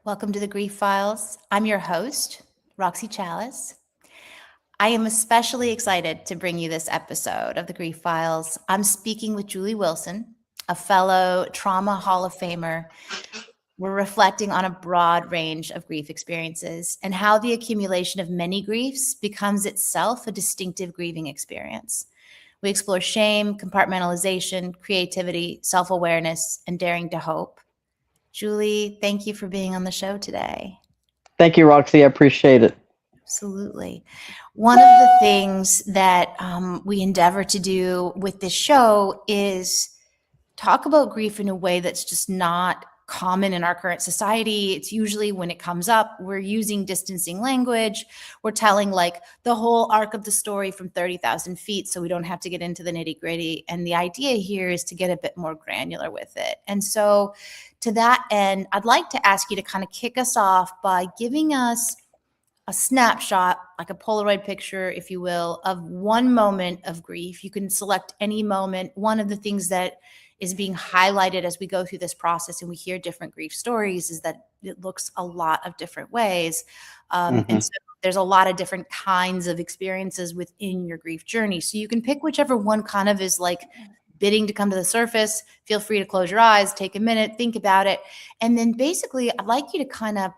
Welcome to the Grief Files. I'm your host, Roxy Chalice. I am especially excited to bring you this episode of the Grief Files. I'm speaking with Juli Wilson, a fellow Trauma Hall of Famer. We're reflecting on a broad range of grief experiences and how the accumulation of many griefs becomes itself a distinctive grieving experience. We explore shame, compartmentalization, creativity, self-awareness, and daring to hope. Juli, thank you for being on the show today. Thank you, Roxy. I appreciate it. Absolutely. One of the things that we endeavor to do with this show is talk about grief in a way that's just not common in our current society. It's usually when it comes up, we're using distancing language. We're telling like the whole arc of the story from 30,000 feet so we don't have to get into the nitty gritty. And the idea here is to get a bit more granular with it. And so to that end, I'd like to ask you to kind of kick us off by giving us a snapshot, like a Polaroid picture, if you will, of one moment of grief. You can select any moment. One of the things that is being highlighted as we go through this process and we hear different grief stories is that it looks a lot of different ways. And so there's a lot of different kinds of experiences within your grief journey. So you can pick whichever one kind of is like bidding to come to the surface. Feel free to close your eyes, take a minute, think about it. And then basically I'd like you to kind of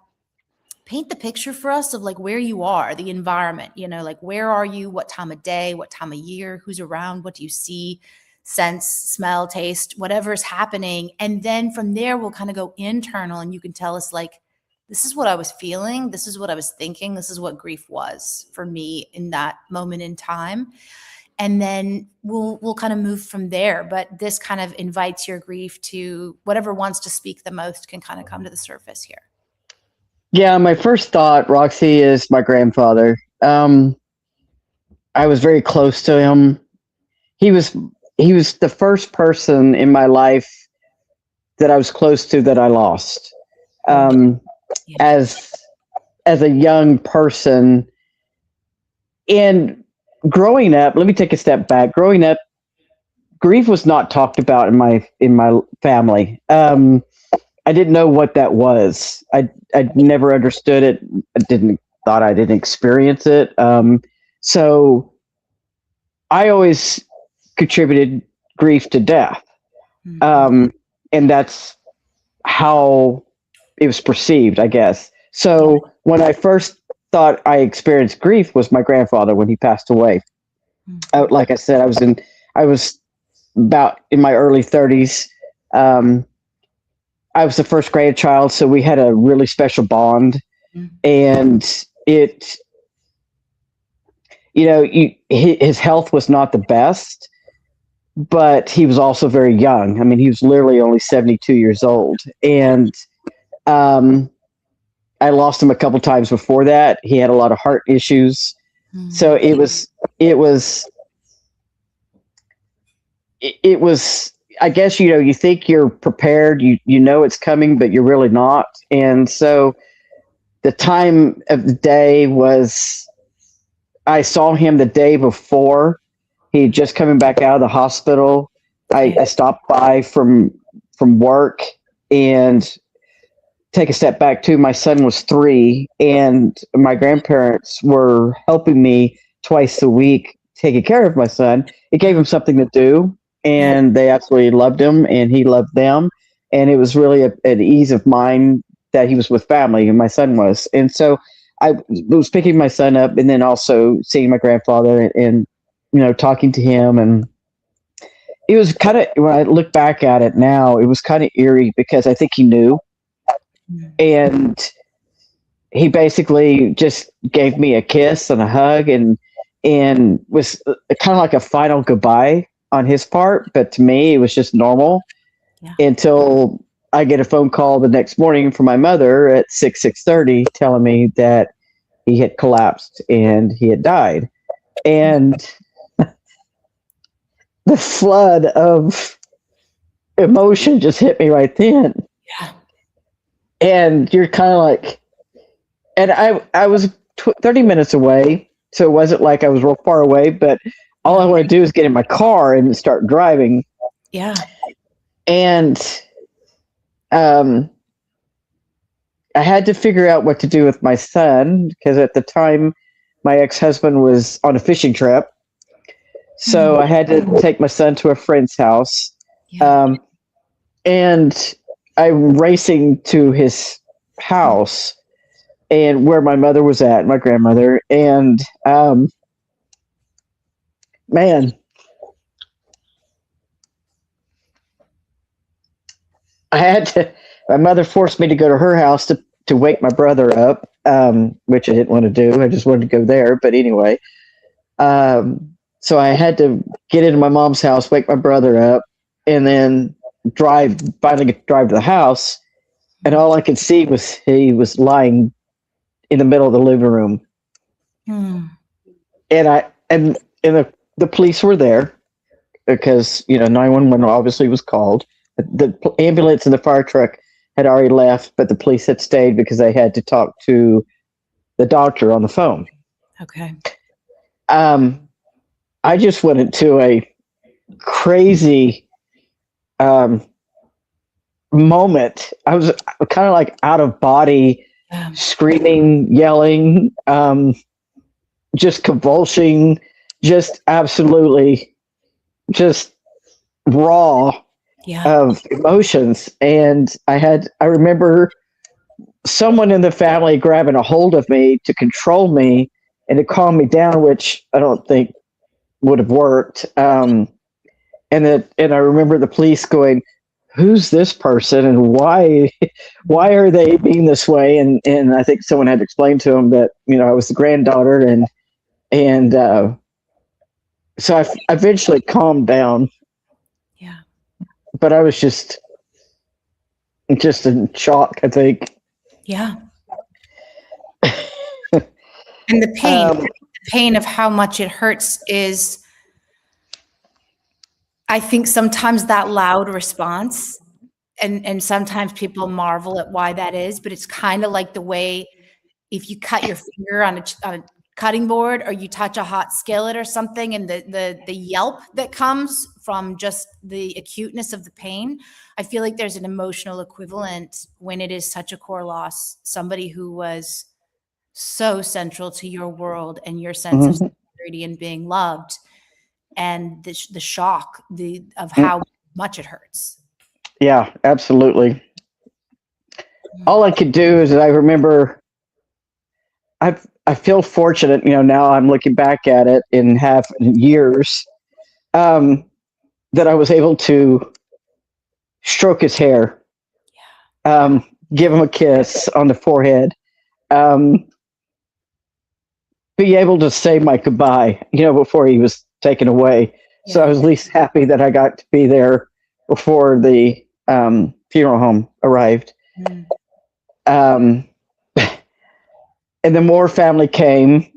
paint the picture for us of like where you are, the environment, like where are you, what time of day, what time of year, who's around, what do you see, sense, smell, taste, whatever's happening. And then from there, we'll kind of go internal and you can tell us like, this is what I was feeling. This is what I was thinking. This is what grief was for me in that moment in time. And then we'll kind of move from there. But this kind of invites your grief to whatever wants to speak the most can kind of come to the surface here. Yeah, my first thought, Roxy, is my grandfather. I was very close to him. He was the first person in my life that I was close to that I lost. As a young person, and growing up, let me take a step back. Growing up, grief was not talked about in my family. I didn't know what that was. I never understood it. I didn't experience it. So I always contributed grief to death. And that's how it was perceived, I guess. So when I first thought I experienced grief was my grandfather when he passed away. Like I said, I was about in my early 30s. I was the first grandchild, so we had a really special bond. And his health was not the best, but he was also very young. I mean, he was literally only 72 years old. And I lost him a couple times before that. He had a lot of heart issues. So it was, I guess, you think you're prepared, you know it's coming, but you're really not. And so the time of the day was, I saw him the day before. He had just coming back out of the hospital. I stopped by from work, and take a step back too. My son was 3, and my grandparents were helping me twice a week taking care of my son. It gave him something to do. And they absolutely loved him, and he loved them. And it was really an ease of mind that he was with family, and my son was. And so I was picking my son up, and then also seeing my grandfather and talking to him. And it was kind of, when I look back at it now, it was kind of eerie because I think he knew. And he basically just gave me a kiss and a hug and was kind of like a final goodbye on his part, but to me it was just normal until I get a phone call the next morning from my mother at 6:30 telling me that he had collapsed and he had died. And the flood of emotion just hit me right then. And you're kind of like, and I was 30 minutes away, so it wasn't like I was real far away, but all I want to do is get in my car and start driving. Yeah. And I had to figure out what to do with my son because at the time my ex-husband was on a fishing trip. So I had to take my son to a friend's house. Yeah. And I'm racing to his house and where my mother was at, my grandmother. And man, my mother forced me to go to her house to wake my brother up, which I didn't want to do. I just wanted to go there. But anyway, so I had to get into my mom's house, wake my brother up, and then finally drive to the house. And all I could see was he was lying in the middle of the living room. Mm. And the police were there because, 911 obviously was called. The ambulance and the fire truck had already left, but the police had stayed because they had to talk to the doctor on the phone. Okay. I just went into a crazy moment. I was kind of like out of body, screaming, yelling, just convulsing, just absolutely just raw of emotions. And I remember someone in the family grabbing a hold of me to control me and to calm me down, which I don't think would have worked. And I remember the police going, "Who's this person and why are they being this way?" And I think someone had to explain to them that I was the granddaughter, and so I eventually calmed down. Yeah. But I was just in shock, I think. Yeah. And the pain of how much it hurts is, I think sometimes that loud response, and sometimes people marvel at why that is, but it's kind of like the way if you cut your finger on a cutting board or you touch a hot skillet or something, and the yelp that comes from just the acuteness of the pain. I feel like there's an emotional equivalent when it is such a core loss, somebody who was so central to your world and your sense of security and being loved, and the shock of how much it hurts. Yeah, absolutely. All I could do is I remember I feel fortunate, now I'm looking back at it in years, that I was able to stroke his hair, give him a kiss on the forehead, be able to say my goodbye, before he was taken away. Yeah. So I was at least happy that I got to be there before the funeral home arrived. And then more family came,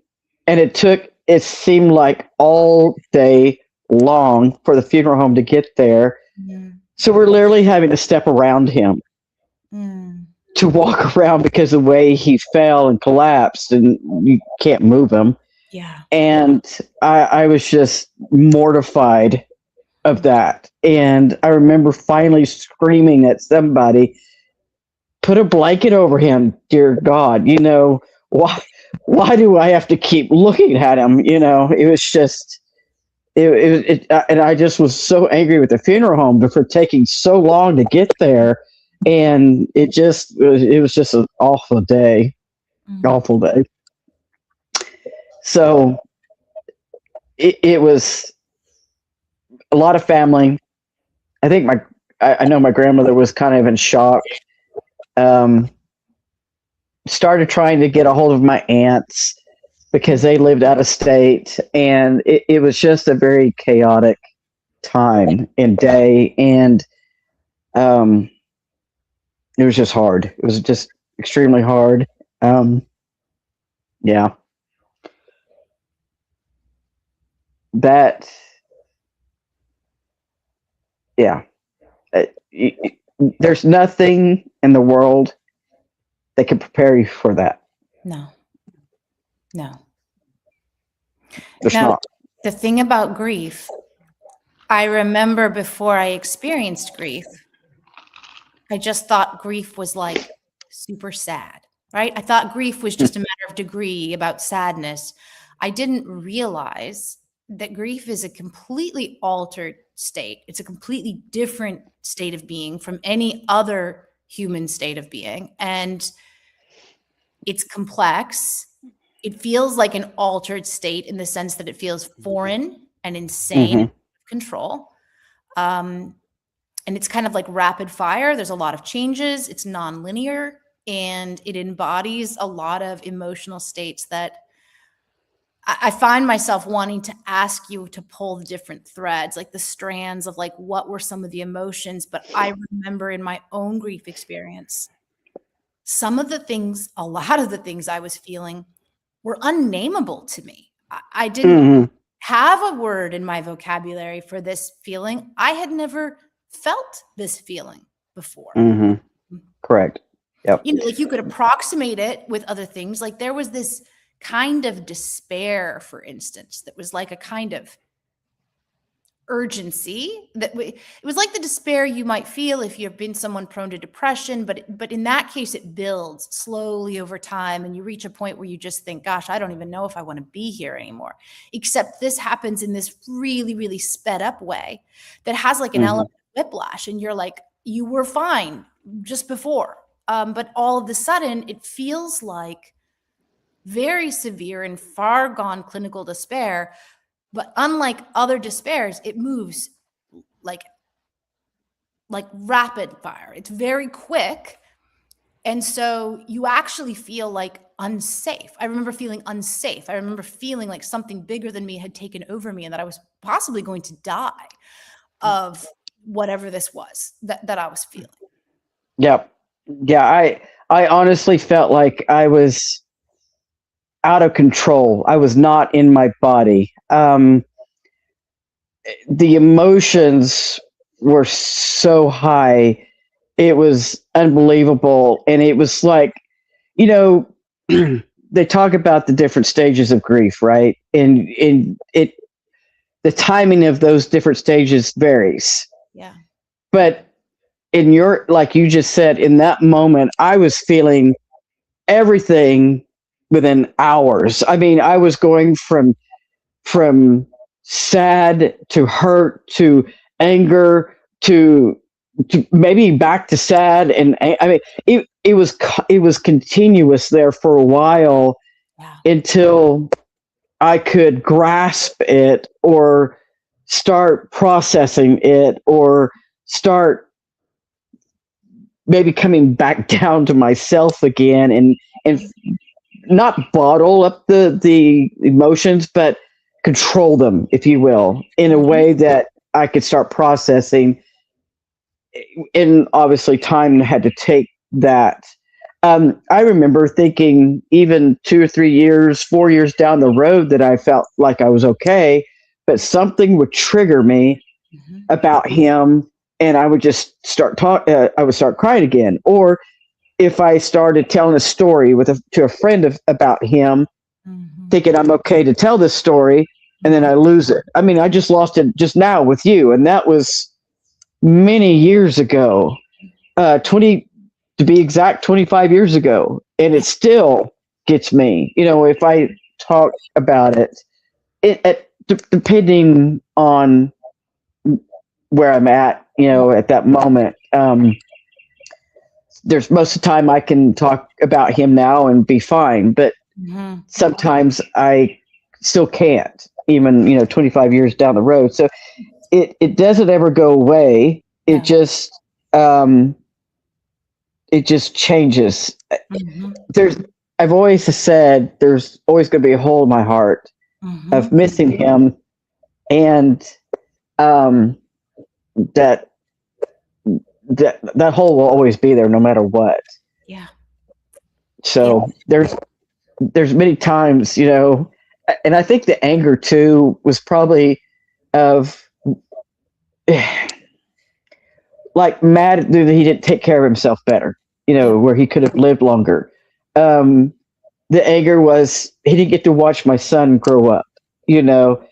and it seemed like all day long for the funeral home to get there. So we're literally having to step around him to walk around because of the way he fell and collapsed, and you can't move him. Yeah. And I was just mortified of that. And I remember finally screaming at somebody, "Put a blanket over him, dear God. Why do I have to keep looking at him?" It was just, and I just was so angry with the funeral home for taking so long to get there. And it was just an awful day, awful day. So it was a lot of family. I think I know my grandmother was kind of in shock. Started trying to get a hold of my aunts because they lived out of state, and it was just a very chaotic time and day, and it was just hard. It was just extremely hard. Yeah. There's nothing in the world that can prepare you for that. No. There's not. The thing about grief, I remember before I experienced grief, I just thought grief was like super sad, right? I thought grief was just a matter of degree about sadness. I didn't realize that grief is a completely altered state. It's a completely different state of being from any other human state of being. And it's complex. It feels like an altered state in the sense that it feels foreign and insane control. And it's kind of like rapid fire. There's a lot of changes. It's nonlinear, and it embodies a lot of emotional states that I find myself wanting to ask you to pull the different threads, like the strands of like, what were some of the emotions? But I remember in my own grief experience, some of the things, a lot of the things I was feeling were unnameable to me. I didn't have a word in my vocabulary for this feeling. I had never felt this feeling before. Correct. Yep. You know, like you could approximate it with other things. Like there was this kind of despair, for instance, that was like a kind of urgency it was like the despair you might feel if you've been someone prone to depression, but in that case it builds slowly over time, and you reach a point where you just think, gosh, I don't even know if I want to be here anymore. Except this happens in this really, really sped up way that has like an element of whiplash, and you're like, you were fine just before, but all of a sudden it feels like very severe and far gone clinical despair. But unlike other despairs, it moves like rapid fire. It's very quick. And so you actually feel like unsafe. I remember feeling unsafe. I remember feeling like something bigger than me had taken over me and that I was possibly going to die of whatever this was that I was feeling. Yep. Yeah. I honestly felt like I was out of control. I was not in my body. The emotions were so high. It was unbelievable. And it was like, you know, they talk about the different stages of grief, right? And the timing of those different stages varies. Yeah. But in your, like you just said, in that moment, I was feeling everything within hours. I mean, I was going from sad to hurt to anger to maybe back to sad, and I mean, it was continuous there for a while until I could grasp it or start processing it or start maybe coming back down to myself again and not bottle up the emotions, but control them, if you will, in a way that I could start processing. And obviously time had to take that. I remember thinking even 2 or 3 years, 4 years down the road that I felt like I was okay, but something would trigger me about him, and I would just start I would start crying again. Or if I started telling a story to a friend about him, thinking I'm okay to tell this story, and then I lose it. I mean, I just lost it just now with you, and that was many years ago, 20 to be exact, 25 years ago, and it still gets me. You know, if I talk about it depending on where I'm at, you know, at that moment. There's most of the time I can talk about him now and be fine, but sometimes I still can't, even, you know, 25 years down the road. So it doesn't ever go away. It just changes. I've always said there's always going to be a hole in my heart of missing him, and that hole will always be there no matter what. Yeah. So there's many times, you know, and I think the anger too was probably of like mad that he didn't take care of himself better, you know, where he could have lived longer. The anger was he didn't get to watch my son grow up, you know,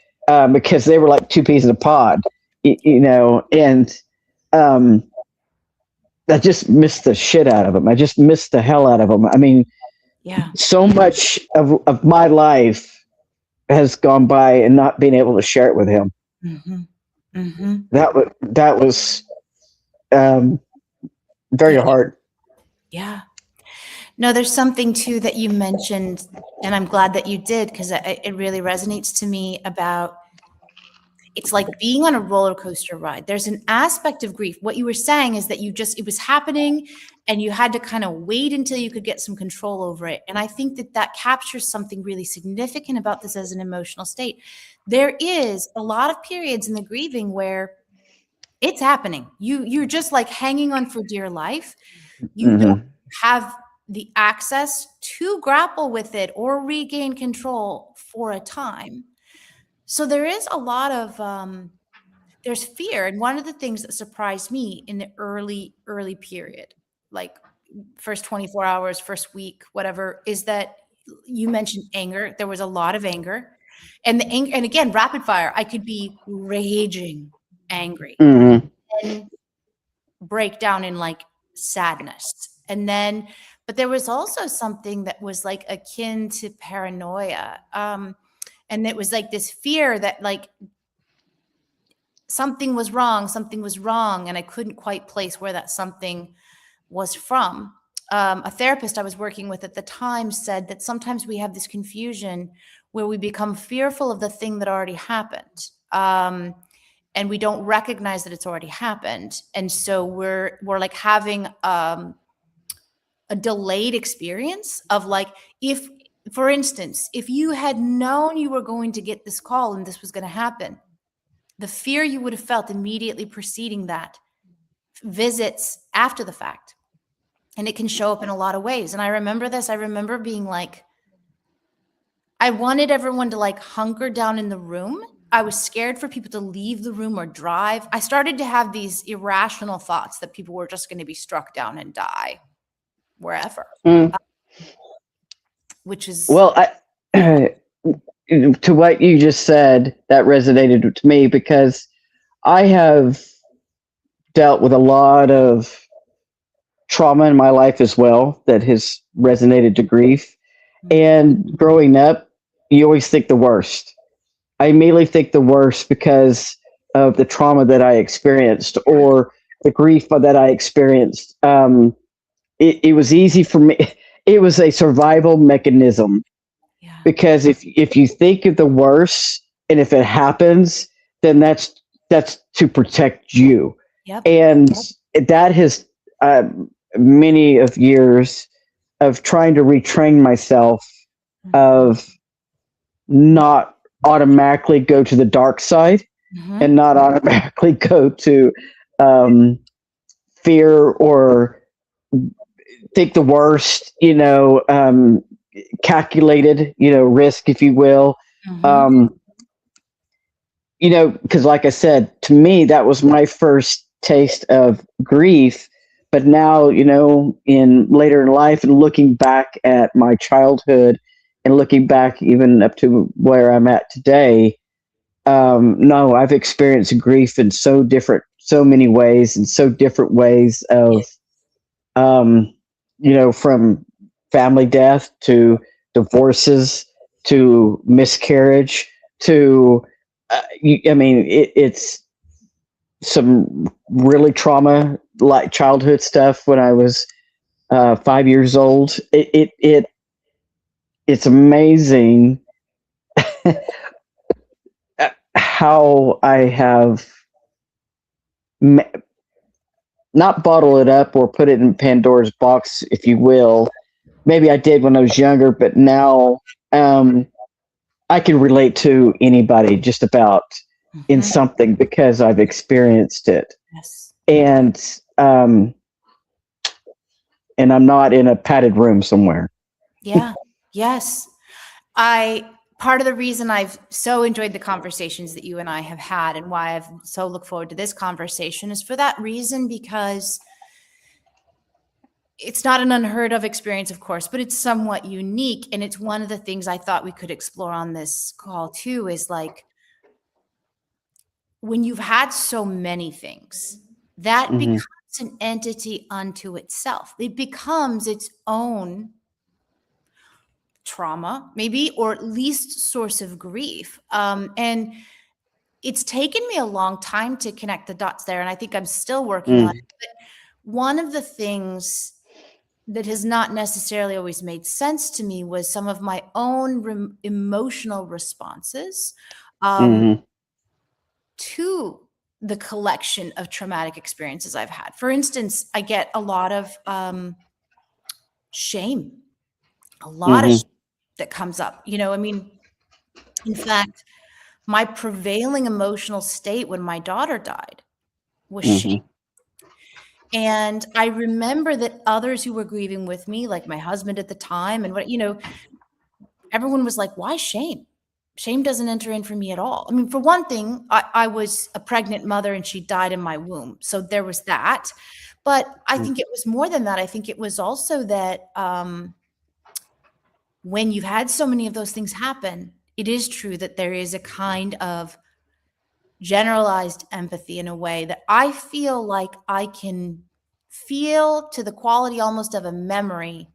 because they were like two pieces of pod, you know, and I just missed the shit out of him. I just missed the hell out of him. I mean, Yeah. so much of my life has gone by and not being able to share it with him. Mm-hmm. Mm-hmm. That was very Yeah. hard. Yeah. No, there's something too that you mentioned, and I'm glad that you did, because it really resonates to me about, it's like being on a roller coaster ride. There's an aspect of grief. What you were saying is that it was happening and you had to kind of wait until you could get some control over it. And I think that captures something really significant about this as an emotional state. There is a lot of periods in the grieving where it's happening. You're just like hanging on for dear life. You don't Mm-hmm. have the access to grapple with it or regain control for a time. So there is a lot of there's fear. And one of the things that surprised me in the early period, like first 24 hours, first week, whatever, is that you mentioned anger. There was a lot of anger. And the anger, and again, rapid fire, I could be raging angry Mm-hmm. and break down in like sadness. And then, but there was also something that was like akin to paranoia. And it was like this fear that like something was wrong, and I couldn't quite place where that something was from. A therapist I was working with at the time said that sometimes we have this confusion where we become fearful of the thing that already happened. And we don't recognize that it's already happened. And so we're like having a delayed experience of like, if, for instance, if you had known you were going to get this call and this was going to happen, the fear you would have felt immediately preceding that visits after the fact. And it can show up in a lot of ways. And I remember this. I remember being like, I wanted everyone to like hunker down in the room. I was scared for people to leave the room or drive. I started to have these irrational thoughts that people were just going to be struck down and die wherever, Mm. which is, Well, to what you just said, that resonated to me because I have dealt with a lot of trauma in my life as well that has resonated to grief. And growing up, you always think the worst. I immediately think the worst because of the trauma that I experienced or the grief that I experienced. It was easy for me. It was a survival mechanism yeah, because if you think of the worst and if it happens, then that's to protect you, yep, and that has uh, many of years of trying to retrain myself of not automatically go to the dark side mm-hmm. and not automatically go to um, fear or think the worst, calculated, risk, if you will. Mm-hmm. Um, because like I said, to me, that was my first taste of grief. But now, in later in life and looking back at my childhood and looking back even up to where I'm at today, no, I've experienced grief in so many ways and so different ways of, um, from family death to divorces to miscarriage to, it's some really trauma like childhood stuff when I was 5 years old. It's amazing how I have not bottle it up or put it in Pandora's box, if you will. Maybe I did when I was younger, but now I can relate to anybody just about in Mm-hmm. something because I've experienced it, Yes. and I'm not in a padded room somewhere. Yeah. Yes. Part of the reason I've so enjoyed the conversations that you and I have had and why I've so look forward to this conversation is for that reason, because it's not an unheard of experience, of course, but it's somewhat unique. And it's one of the things I thought we could explore on this call too, is like when you've had so many things, that Mm-hmm. becomes It's an entity unto itself. It becomes its own trauma, maybe, or at least source of grief. And it's taken me a long time to connect the dots there, and I think I'm still working on it. But one of the things that has not necessarily always made sense to me was some of my own emotional responses to the collection of traumatic experiences I've had. For instance, I get a lot of shame, a lot of shame that comes up. You know, I mean, in fact, my prevailing emotional state when my daughter died was shame. And I remember that others who were grieving with me, like my husband at the time, and what, you know, everyone was like, why shame? Shame doesn't enter in for me at all. I mean, for one thing, I was a pregnant mother and she died in my womb. So there was that. But I think it was more than that. I think it was also that when you've had so many of those things happen, it is true that there is a kind of generalized empathy in a way that I feel like I can feel to the quality almost of a memory,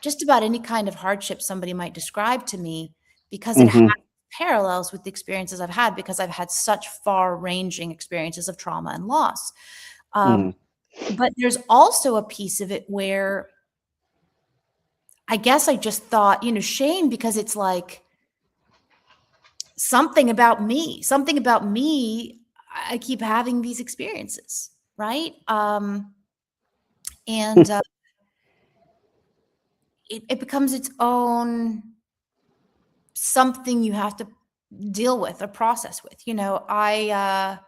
just about any kind of hardship somebody might describe to me, because it has parallels with the experiences I've had, because I've had such far-ranging experiences of trauma and loss. But there's also a piece of it where I guess I just thought, you know, shame, because it's like something about me, I keep having these experiences, right? And it becomes its own something you have to deal with or process with. You know, I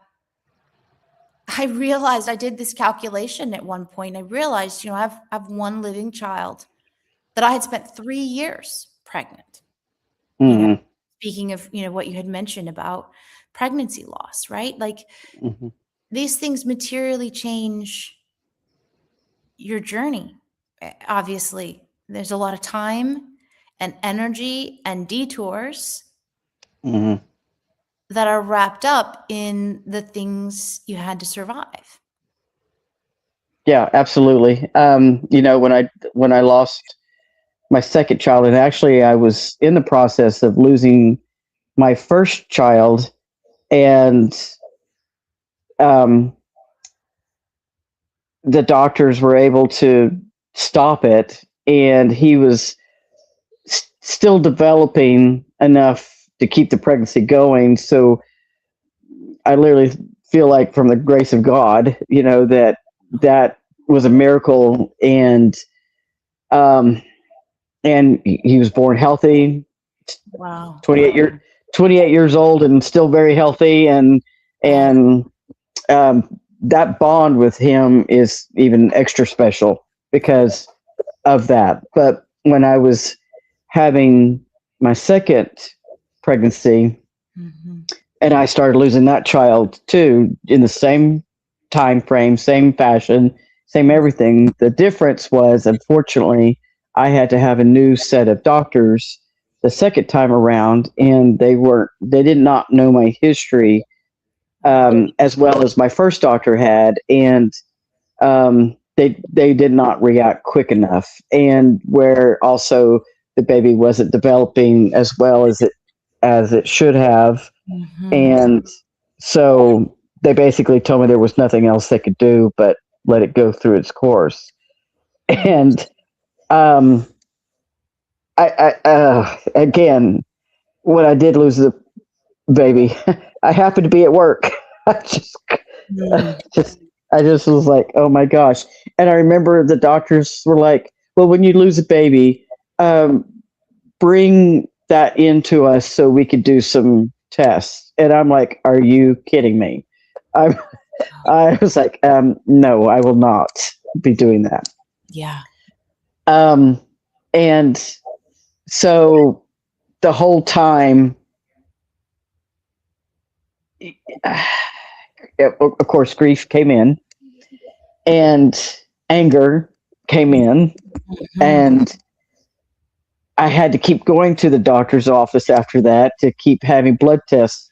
realized, I did this calculation at one point. I realized, you know, I've one living child that I had spent 3 years pregnant. You know, speaking of, you know, what you had mentioned about pregnancy loss, right? Like these things materially change your journey. Obviously, there's a lot of time and energy and detours that are wrapped up in the things you had to survive. Yeah, absolutely. You know, when I lost my second child, and actually I was in the process of losing my first child, and the doctors were able to stop it, and he was still developing enough to keep the pregnancy going. So I literally feel like, from the grace of God, you know, that was a miracle, and he was born healthy. Wow. 28 years old and still very healthy, and that bond with him is even extra special because of that. But when I was having my second pregnancy, and I started losing that child too, in the same time frame, same fashion, same everything. The difference was, unfortunately, I had to have a new set of doctors the second time around, and they did not know my history as well as my first doctor had, and they did not react quick enough, and where also the baby wasn't developing as well as it should have. And so they basically told me there was nothing else they could do but let it go through its course. And again, when I did lose the baby, I happened to be at work. I just was like, oh my gosh. And I remember the doctors were like, well, when you lose a baby, bring that into us so we could do some tests. And I'm like, are you kidding me? I was like, no, I will not be doing that. Yeah. And so the whole time, of course, grief came in, and anger came in, and I had to keep going to the doctor's office after that to keep having blood tests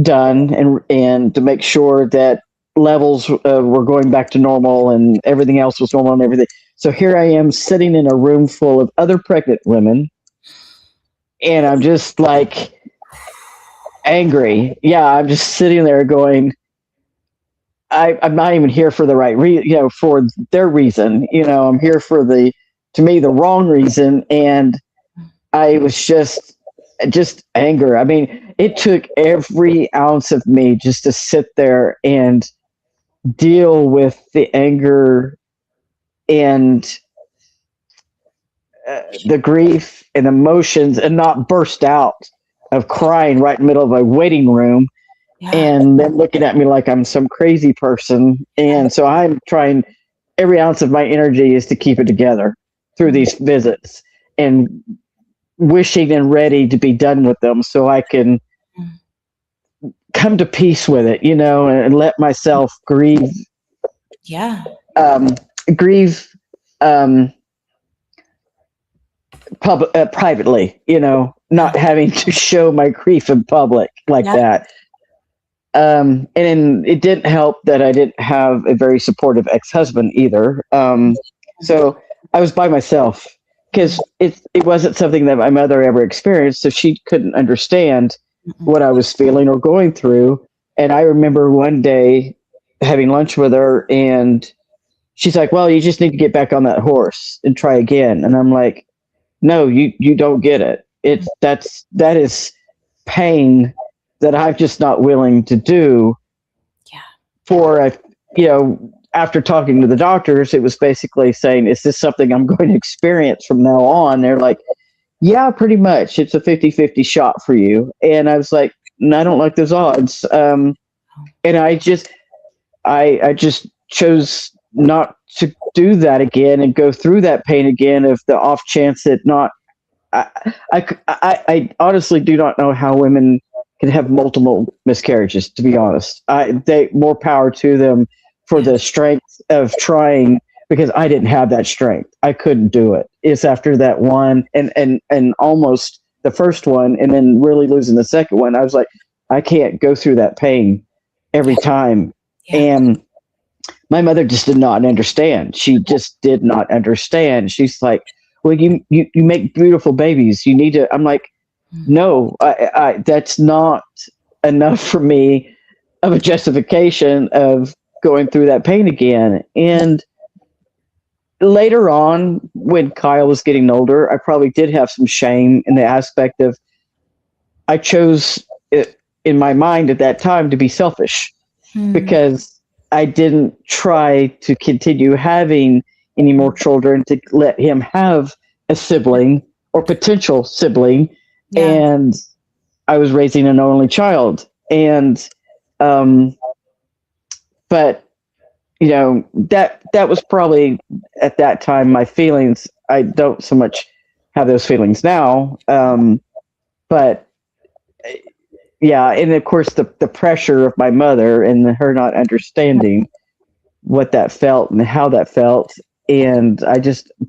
done, and to make sure that levels were going back to normal and everything else was normal and everything. So here I am sitting in a room full of other pregnant women, and I'm just like angry. Yeah, I'm just sitting there going, I'm not even here for the right reason, for their reason. I'm here for to me, the wrong reason. And I was just anger. I mean, it took every ounce of me just to sit there and deal with the anger and the grief and emotions and not burst out of crying right in the middle of a waiting room and then looking at me like I'm some crazy person. And so I'm trying every ounce of my energy is to keep it together through these visits and wishing and ready to be done with them so I can come to peace with it, and let myself grieve. Yeah. Grieve privately, not having to show my grief in public like that. And it didn't help that I didn't have a very supportive ex-husband either. So I was by myself because it wasn't something that my mother ever experienced, so she couldn't understand what I was feeling or going through. And I remember one day having lunch with her, and she's like, "Well, you just need to get back on that horse and try again." And I'm like, "No, you don't get it. That is pain that I'm just not willing to do." Yeah. For after talking to the doctors, it was basically saying, "Is this something I'm going to experience from now on?" They're like, "Yeah, pretty much. It's a 50-50 shot for you." And I was like, "No, I don't like those odds." And I just chose not to do that again and go through that pain again of the off chance that not. I honestly do not know how women can have multiple miscarriages. To be honest, they more power to them for the strength of trying, because I didn't have that strength. I couldn't do it. It's after that one and almost the first one, and then really losing the second one. I was like, I can't go through that pain every time. And my mother just did not understand. She just did not understand. She's like, "Well, you make beautiful babies. You need to." I'm like, "No, I that's not enough for me of a justification of going through that pain again." And later on, when Kyle was getting older, I probably did have some shame in the aspect of I chose it in my mind at that time to be selfish because I didn't try to continue having any more children to let him have a sibling or potential sibling. And I was raising an only child. And, but that was probably at that time my feelings. I don't so much have those feelings now. But yeah, and of course the pressure of my mother and her not understanding what that felt and how that felt. And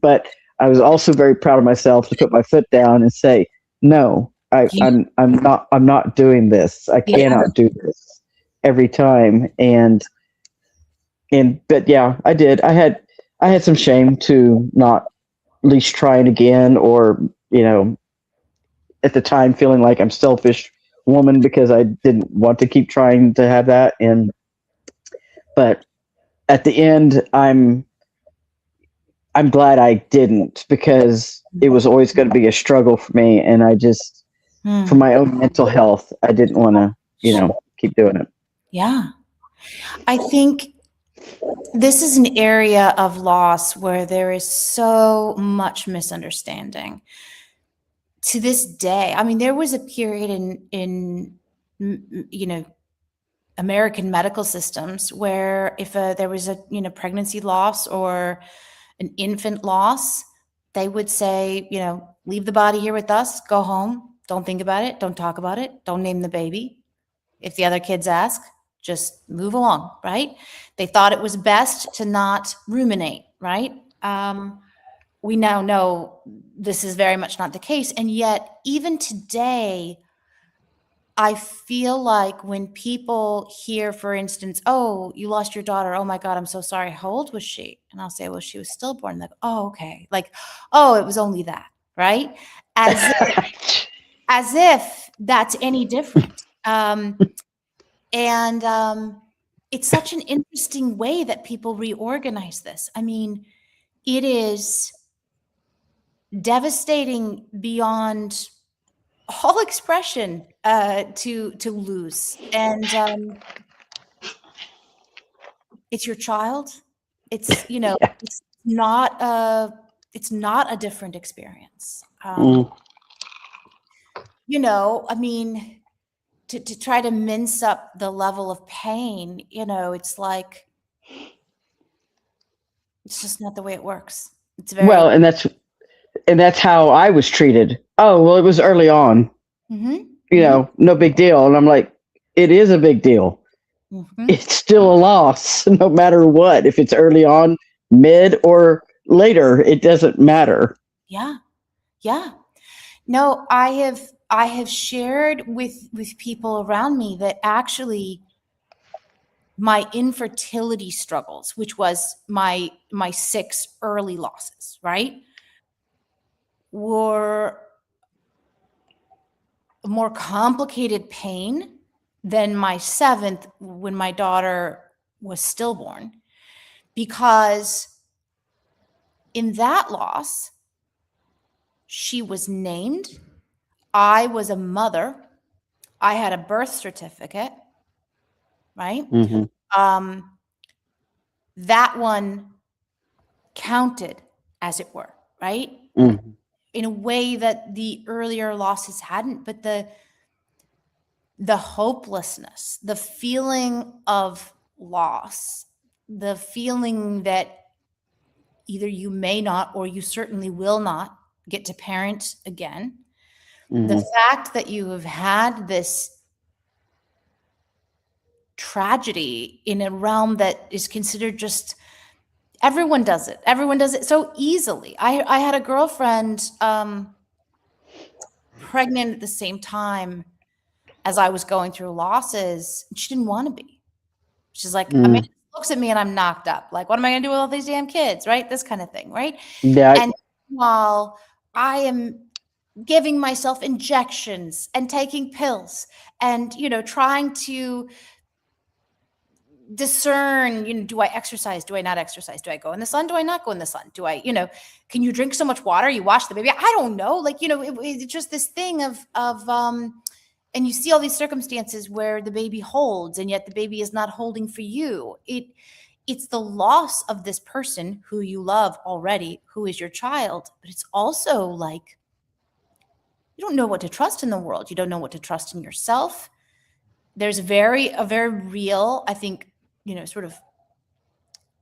but I was also very proud of myself to put my foot down and say, "No, I'm not doing this. I cannot do this every time." But yeah, I did. I had some shame to not at least trying again, or at the time feeling like I'm selfish woman because I didn't want to keep trying to have that. But at the end, I'm glad I didn't, because it was always going to be a struggle for me, and I just for my own mental health, I didn't want to keep doing it. Yeah. I think this is an area of loss where there is so much misunderstanding. To this day, I mean, there was a period in American medical systems where if there was a pregnancy loss or an infant loss, they would say, leave the body here with us, go home, don't think about it, don't talk about it, don't name the baby. If the other kids ask, just move along, right? They thought it was best to not ruminate, right? We now know this is very much not the case. And yet, even today, I feel like when people hear, for instance, "Oh, you lost your daughter. Oh my God, I'm so sorry. How old was she?" And I'll say, "Well, she was stillborn." Like, "Oh, okay." Like, "Oh, it was only that," right? As as if that's any different. And it's such an interesting way that people reorganize this. I mean, it is devastating beyond all expression to lose. And it's your child. It's Yeah. it's not a different experience. Mm. I mean, to try to mince up the level of pain, it's like it's just not the way it works. It's very Well, and that's how I was treated. Oh, well, it was early on. Mhm, You mhm, know, no big deal. And I'm like, it is a big deal. mhm. It's still a loss, no matter what. If it's early on, mid, or later, it doesn't matter. Yeah, yeah. No, I have shared with people around me that actually my infertility struggles, which was my 6 early losses, right, were a more complicated pain than my 7th when my daughter was stillborn, because in that loss, she was named, I was a mother, I had a birth certificate, right? Mm-hmm. Um, that one counted, as it were, right? Mm-hmm. In a way that the earlier losses hadn't, but the hopelessness, the feeling of loss, the feeling that either you may not or you certainly will not get to parent again. The Mm-hmm. fact that you have had this tragedy in a realm that is considered just everyone does it. Everyone does it so easily. I had a girlfriend pregnant at the same time as I was going through losses. She didn't want to be. She's like, Amanda looks at me and I'm knocked up. Like, what am I going to do with all these damn kids? Right? This kind of thing. Right. Yeah. And while I am giving myself injections and taking pills and, trying to discern, do I exercise? Do I not exercise? Do I go in the sun? Do I not go in the sun? Do I, can you drink so much water? You wash the baby? I don't know. Like, it's just this thing of and you see all these circumstances where the baby holds and yet the baby is not holding for you. It's the loss of this person who you love already, who is your child, but it's also like you don't know what to trust in the world. You don't know what to trust in yourself. There's a very real, I think, sort of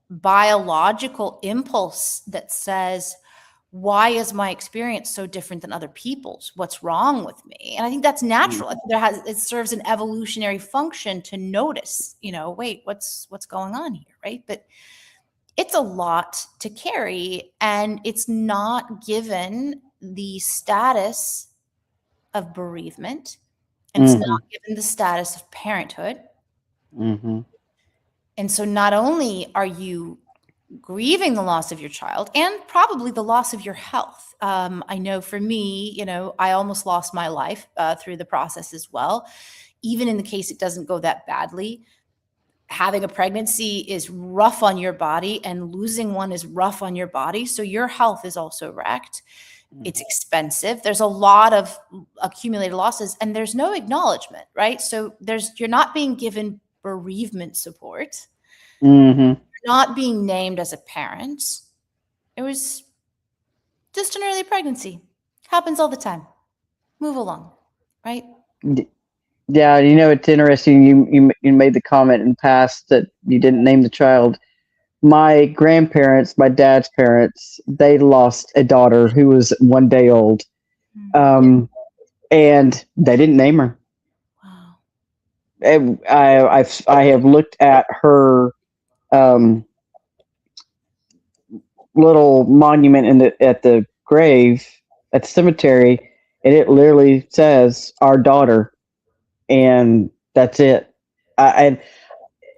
biological impulse that says, why is my experience so different than other people's? What's wrong with me? And I think that's natural. I think it serves an evolutionary function to notice, wait, what's going on here, right? But it's a lot to carry, and it's not given the status of bereavement, and it's Mm-hmm. not given the status of parenthood. Mm-hmm. And so not only are you grieving the loss of your child and probably the loss of your health. I know for me, I almost lost my life through the process as well. Even in the case it doesn't go that badly, having a pregnancy is rough on your body and losing one is rough on your body. So your health is also wrecked. It's expensive. There's a lot of accumulated losses and there's no acknowledgement, right? So you're not being given bereavement support, Mm-hmm. not being named as a parent. It was just an early pregnancy. Happens all the time. Move along, right? Yeah, it's interesting. You made the comment in the past that you didn't name the child. My grandparents, my dad's parents, they lost a daughter who was 1 day old, um, and they didn't name her. Wow. I have looked at her um, little monument at the grave at the cemetery, and it literally says our daughter. and that's it. I,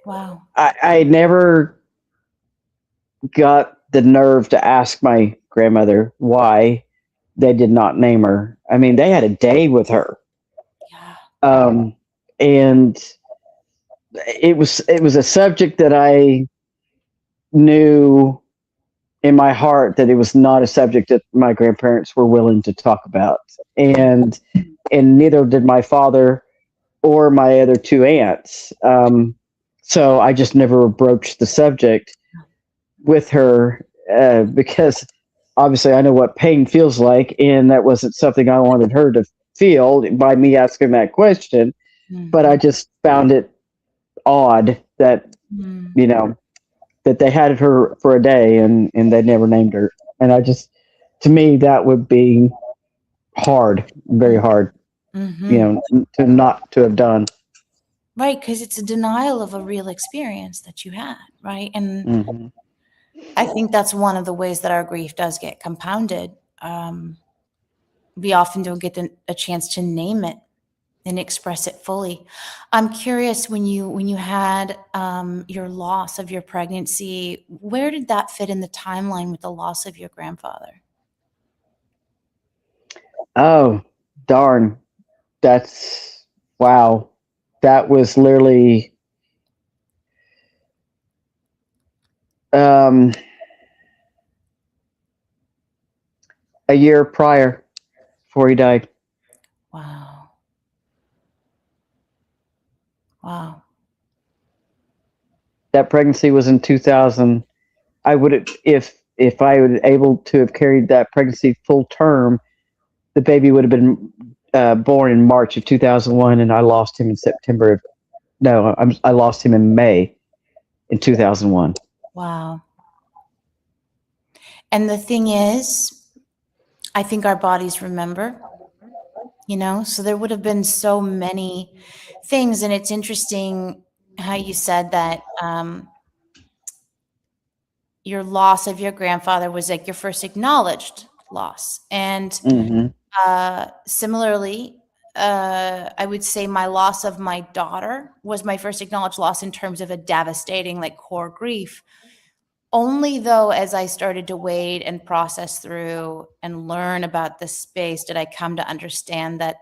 Wow. I never got the nerve to ask my grandmother why they did not name her. I mean, they had a day with her, Yeah. and it was a subject that I knew in my heart that it was not a subject that my grandparents were willing to talk about, and neither did my father or my other two aunts. So I just never broached the subject with her, because obviously I know what pain feels like, and that wasn't something I wanted her to feel by me asking that question. But I just found it odd that, Mm. you know, that they had her for a day and they never named her. And to me, that would be hard, very hard, Mm-hmm. to not to have done. Right, because it's a denial of a real experience that you had, right? And Hmm. I think that's one of the ways that our grief does get compounded. We often don't get a chance to name it and express it fully. I'm curious, when you had your loss of your pregnancy, where did that fit in the timeline with the loss of your grandfather? Oh, darn. That's wow. That was literally um, a year prior before he died. Wow. Wow. That pregnancy was in 2000. I would have, if I was able to have carried that pregnancy full term, the baby would have been born in March of 2001, and I lost him in September. No, I lost him in May in 2001. Wow. And the thing is, I think our bodies remember, so there would have been so many things. And it's interesting how you said that your loss of your grandfather was like your first acknowledged loss. And Hmm. similarly, I would say my loss of my daughter was my first acknowledged loss in terms of a devastating, like, core grief. Only though, as I started to wade and process through and learn about this space, did I come to understand that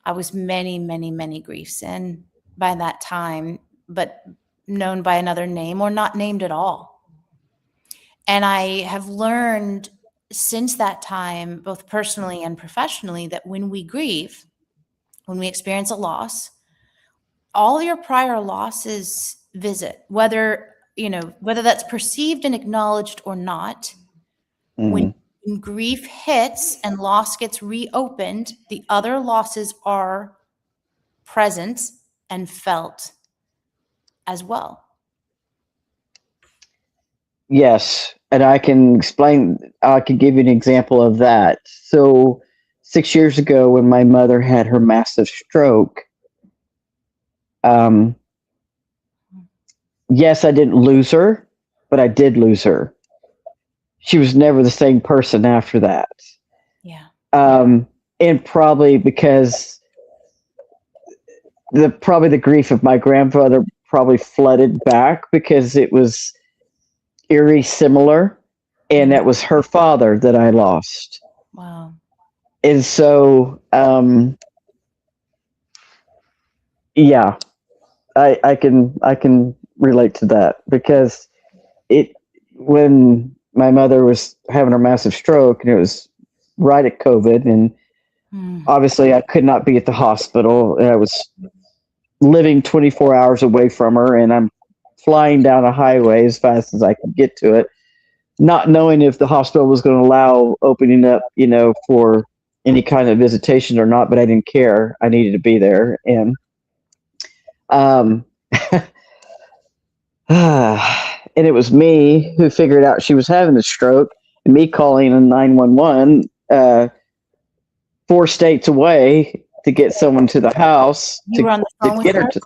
I was many, many, many griefs in by that time, but known by another name or not named at all. And I have learned since that time, both personally and professionally, that when we grieve, when we experience a loss, all your prior losses visit, whether that's perceived and acknowledged or not. When Hmm. grief hits and loss gets reopened, the other losses are present and felt as well. Yes, and I can explain. I can give you an example of that. So, 6 years ago, when my mother had her massive stroke, um, yes, I didn't lose her, but I did lose her. She was never the same person after that. Yeah. And probably because the grief of my grandfather probably flooded back because it was eerie similar, and that was her father that I lost. Wow. And so, yeah, I can relate to that because it when my mother was having her massive stroke, and it was right at COVID, and Mm. obviously I could not be at the hospital, and I was living 24 hours away from her, and I'm flying down a highway as fast as I could get to it, not knowing if the hospital was going to allow opening up, for any kind of visitation or not, but I didn't care. I needed to be there. And um, and it was me who figured out she was having a stroke, and me calling a 911 4 states away to get someone to the house You were on the to phone with get her her? to.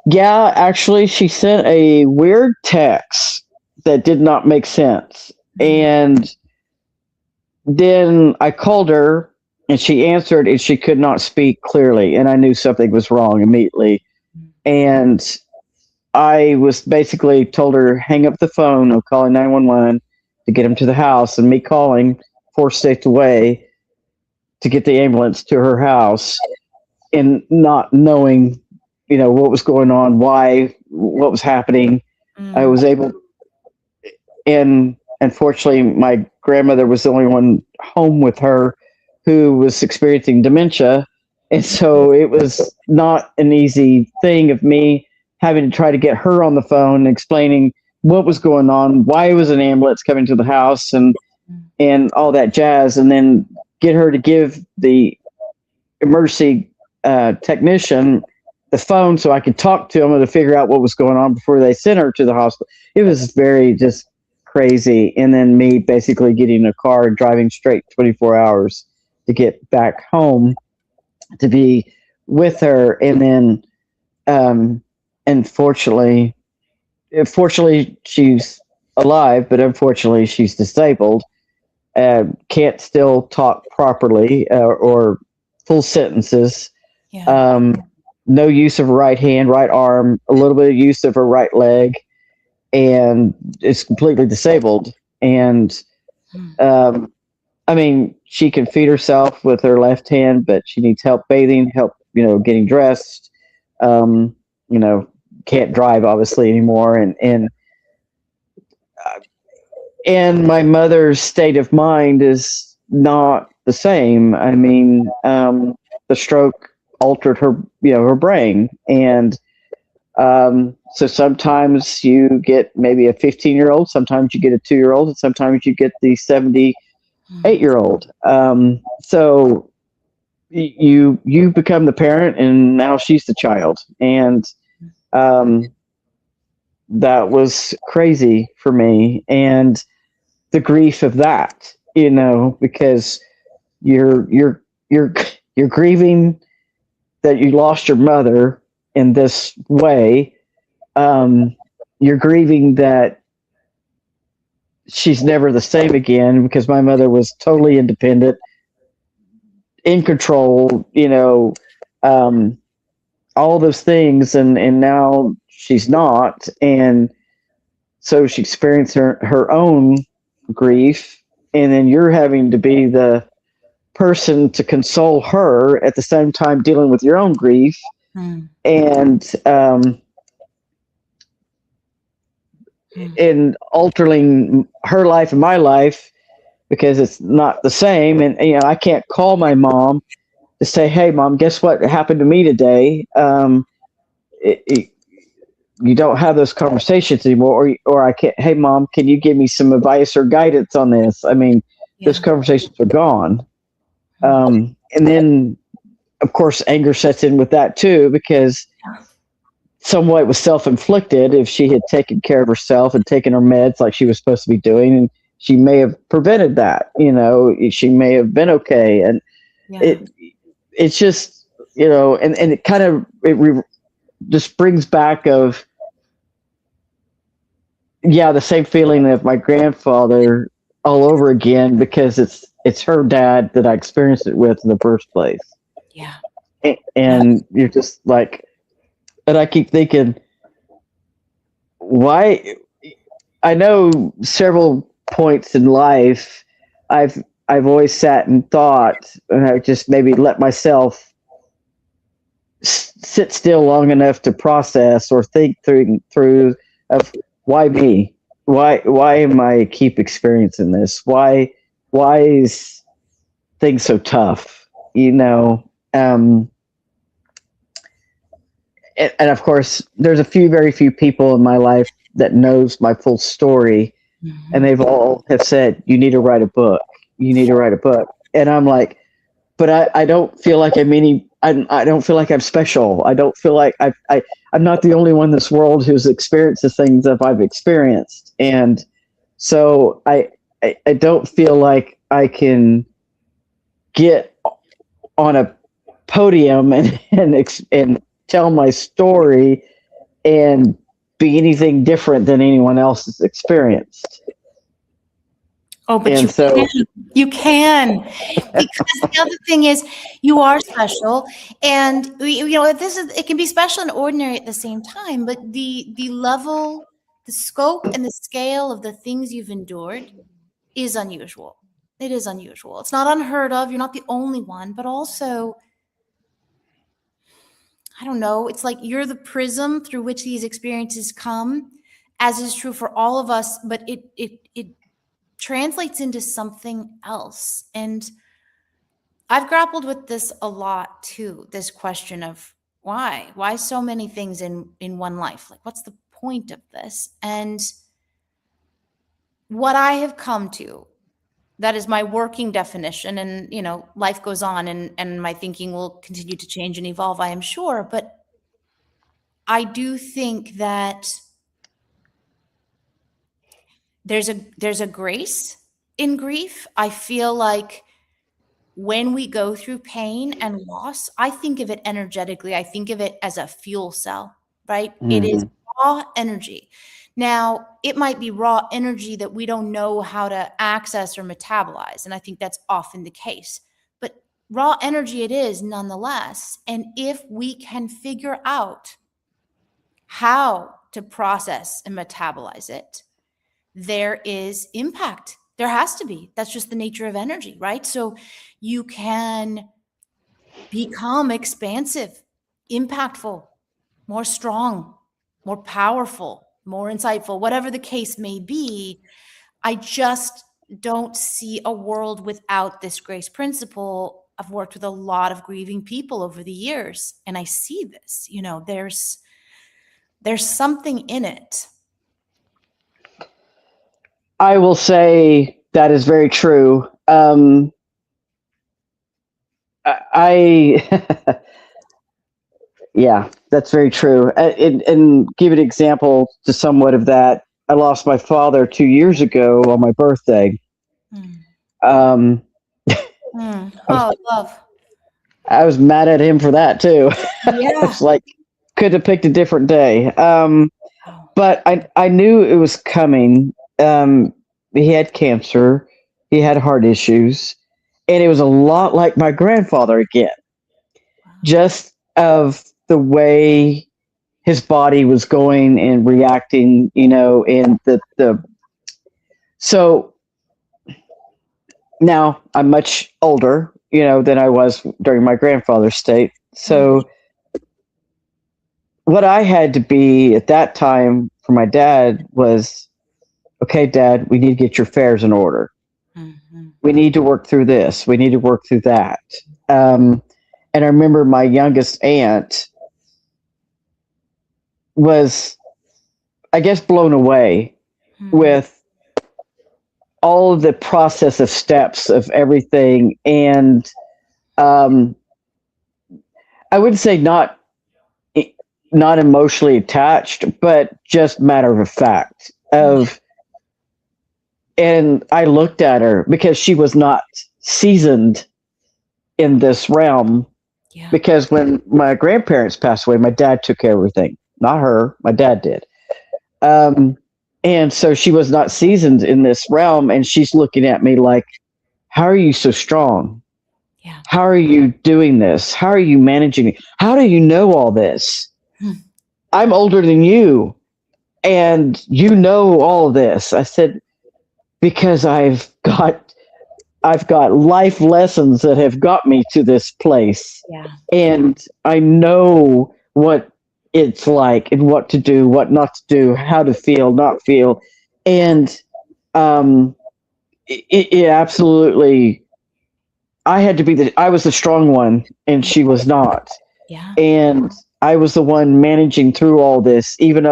Yeah, actually, she sent a weird text that did not make sense. And then I called her and she answered, and she could not speak clearly, and I knew something was wrong immediately. And I was basically told her, hang up the phone, I'm calling 911 to get him to the house, and me calling 4 states away to get the ambulance to her house, and not knowing, what was going on, why, what was happening. I was able, and unfortunately, my grandmother was the only one home with her who was experiencing dementia. And so it was not an easy thing of me having to try to get her on the phone and explaining what was going on, why was an ambulance coming to the house, and all that jazz, and then get her to give the emergency technician the phone so I could talk to him and to figure out what was going on before they sent her to the hospital. It was very just crazy. And then me basically getting a car and driving straight 24 hours to get back home to be with her. And then, fortunately, she's alive, but unfortunately she's disabled. Can't still talk properly or full sentences. Yeah. No use of her right hand, right arm, a little bit of use of her right leg, and is completely disabled. And she can feed herself with her left hand, but she needs help bathing, help, getting dressed. Can't drive obviously anymore, and my mother's state of mind is not the same. The stroke altered her, her brain. And so sometimes you get maybe a 15-year-old, sometimes you get a 2-year-old, and sometimes you get the 78-year-old. So you become the parent, and now she's the child. And that was crazy for me. And the grief of that, because you're grieving that you lost your mother in this way. You're grieving that she's never the same again, because my mother was totally independent, in control, all those things, and now she's not. And so she experienced her own grief, and then you're having to be the person to console her at the same time dealing with your own grief. And in altering her life and my life, because it's not the same. And I can't call my mom to say, hey mom, guess what happened to me today. You don't have those conversations anymore, or I can't, hey mom, can you give me some advice or guidance on this? Those conversations are gone. And then of course anger sets in with that too, because somewhat it was self-inflicted. If she had taken care of herself and taken her meds like she was supposed to be doing, and she may have prevented that, she may have been okay. And it's just, and it kind of, just brings back of, the same feeling of my grandfather all over again, because it's her dad that I experienced it with in the first place. Yeah. And you're just like, and I keep thinking, why? I know several points in life I've always sat and thought, and I just maybe let myself sit still long enough to process or think through of why me? Why am I keep experiencing this? Why is things so tough? And of course, there's very few people in my life that knows my full story, and they've all have said, you need to write a book. You need to write a book. And I'm like, but I don't feel like I don't feel like I'm special. I don't feel like I'm not the only one in this world who's experienced the things that I've experienced. And so I don't feel like I can get on a podium and tell my story and be anything different than anyone else has experienced. Oh, but And so, you can, because the other thing is you are special, and it can be special and ordinary at the same time, but the level, the scope and the scale of the things you've endured is unusual. It is unusual. It's not unheard of. You're not the only one, but also, I don't know, it's like you're the prism through which these experiences come, as is true for all of us, but it translates into something else. And I've grappled with this a lot too, this question of why so many things in one life? Like, what's the point of this? And what I have come to, that is my working definition, and life goes on, and my thinking will continue to change and evolve, I am sure, but I do think that there's a grace in grief. I feel like when we go through pain and loss, I think of it energetically. I think of it as a fuel cell, right? It is mhm. raw energy. Now, it might be raw energy that we don't know how to access or metabolize, and I think that's often the case. But raw energy it is nonetheless. And if we can figure out how to process and metabolize it, there is impact. There has to be. That's just the nature of energy, right? So you can become expansive, impactful, more strong, more powerful, more insightful, whatever the case may be. I just don't see a world without this grace principle. I've worked with a lot of grieving people over the years, and I see this. There's something in it. I will say that is very true. I yeah, that's very true. And give an example to somewhat of that. I lost my father 2 years ago on my birthday. Mm. Um, I was, Oh, love. I was mad at him for that too. I Yeah. was like, could have picked a different day. Oh. But I knew it was coming. He had cancer. He had heart issues, and it was a lot like my grandfather again, Wow. just of the way his body was going and reacting, and the so now I'm much older, than I was during my grandfather's state. Mm, So what I had to be at that time for my dad was, okay, Dad, we need to get your affairs in order. mhm. We need to work through this. We need to work through that. Um, and I remember my youngest aunt was, I guess, blown away Mm, with all of the process of steps of everything. And um, I would say not emotionally attached, but just matter of fact mm, of, and I looked at her because she was not seasoned in this realm, yeah. because when my grandparents passed away, my dad took care of everything, not her, my dad did. Um, and so she was not seasoned in this realm, and she's looking at me like, how are you so strong? Yeah. How are you doing this? How are you managing it? How do you know all this? Mm, I'm older than you, and you know all of this. I said, because I've got life lessons that have got me to this place, yeah. and I know what it's like and what to do, what not to do, how to feel, not feel. Yeah. And um, it absolutely, I was the strong one and Yeah. she was not. Yeah. And I was the one managing through all this, even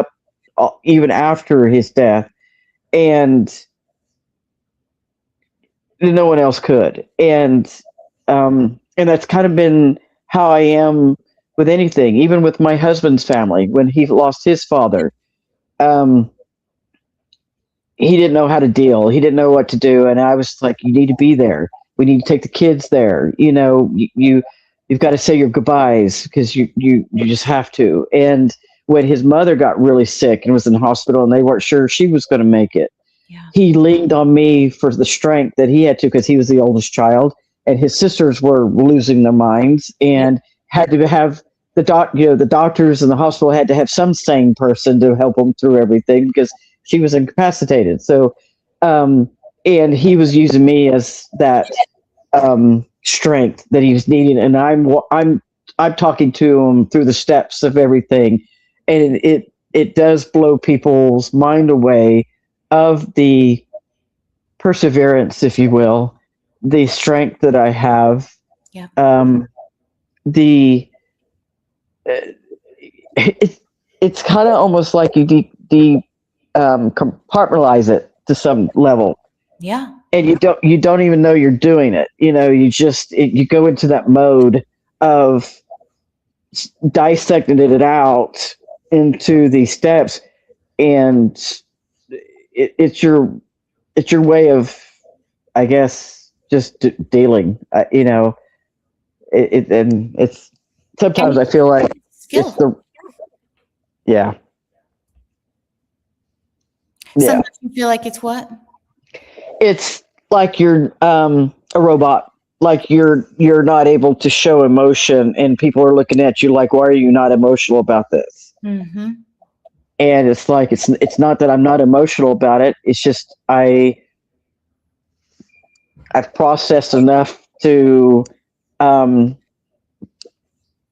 after his death. And no one else could. And that's kind of been how I am with anything, even with my husband's family. When he lost his father, um, he didn't know how to deal. He didn't know what to do, and I was like, "You need to be there. We need to take the kids there. You've got to say your goodbyes because you just have to." And when his mother got really sick and was in the hospital, and they weren't sure she was going to make it, he leaned on me for the strength that he had to, because he was the oldest child, and his sisters were losing their minds and had to have the doctors and the hospital had to have some sane person to help them through everything because she was incapacitated. So, and he was using me as that strength that he was needing, and I'm talking to him through the steps of everything, and it does blow people's mind away of the perseverance, if you will, the strength that I have. Yeah. The it's kind of almost like you compartmentalize it to some level. Yeah. And you don't even know you're doing it. You go into that mode of dissecting it out into these steps, and it's your way of, I guess, just dealing. And it's sometimes I feel like skill. Yeah. Sometimes you feel like it's what? It's like you're a robot. Like you're not able to show emotion, and people are looking at you like, why are you not emotional about this? Mm-hmm. And it's like it's not that I'm not emotional about it. It's just I've processed enough to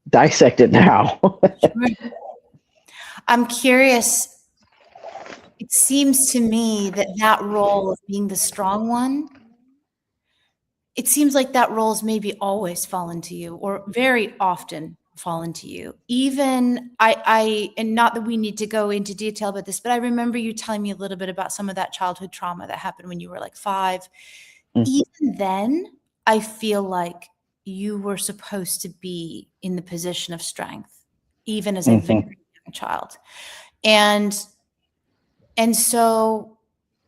dissect it now. I'm curious. It seems to me that role of being the strong one, it seems like that role's maybe always fallen to you, or very often fallen to you. Even and not that we need to go into detail about this, but I remember you telling me a little bit about some of that childhood trauma that happened when you were like 5. Mm-hmm. Even then, I feel like you were supposed to be in the position of strength, even as a very young child. And so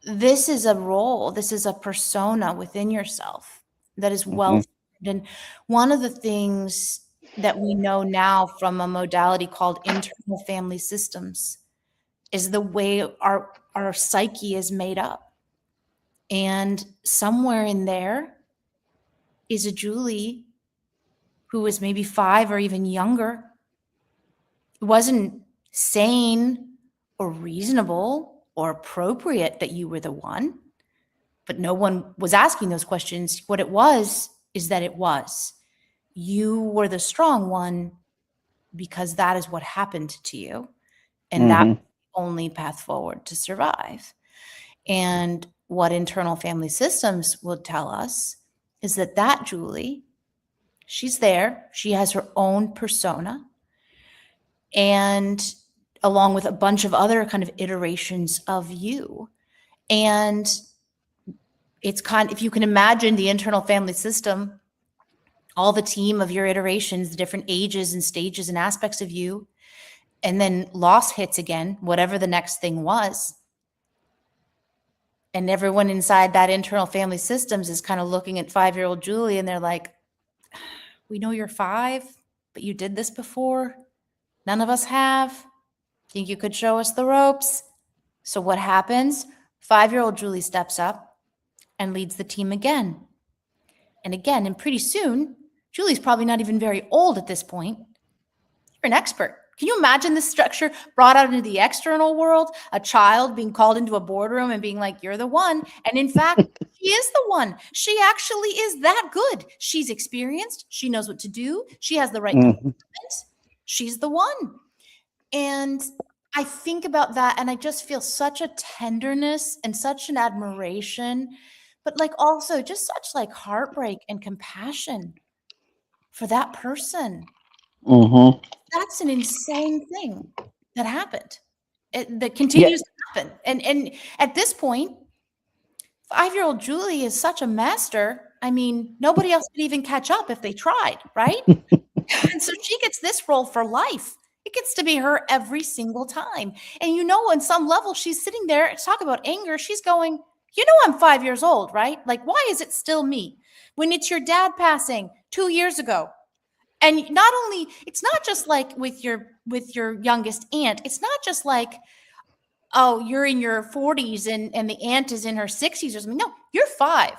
this is a role, this is a persona within yourself that is well. And one of the things that we know now from a modality called internal family systems is the way our psyche is made up. And somewhere in there is a Juli who was maybe 5 or even younger. It wasn't sane or reasonable or appropriate that you were the one, but no one was asking those questions. What it was is that you were the strong one because that is what happened to you. And that's the only path forward to survive. And what internal family systems will tell us is that Juli, she's there. She has her own persona. And along with a bunch of other kind of iterations of you. And it's if you can imagine the internal family system, all the team of your iterations, the different ages and stages and aspects of you, and then loss hits again, whatever the next thing was. And everyone inside that internal family systems is kind of looking at 5-year-old Juli, and they're like, we know you're 5, but you did this before. None of us have. Think you could show us the ropes? So what happens? 5-year-old Juli steps up and leads the team again. And again, and pretty soon, Juli's probably not even very old at this point. You're an expert. Can you imagine this structure brought out into the external world? A child being called into a boardroom and being like, you're the one. And in fact, she is the one. She actually is that good. She's experienced. She knows what to do. She has the right commitment. She's the one. And I think about that, and I just feel such a tenderness and such an admiration, but like also just such like heartbreak and compassion for that person. That's an insane thing that happened, that continues to happen. And at this point, 5-year-old Juli is such a master. I mean, nobody else could even catch up if they tried, right? And so she gets this role for life. It gets to be her every single time. And on some level, she's sitting there, talk about anger. She's going, I'm 5 years old, right? Like, why is it still me? When it's your dad passing 2 years ago. And it's not just like with your youngest aunt. It's not just like oh, you're in your 40s and the aunt is in her 60s or something. No, you're 5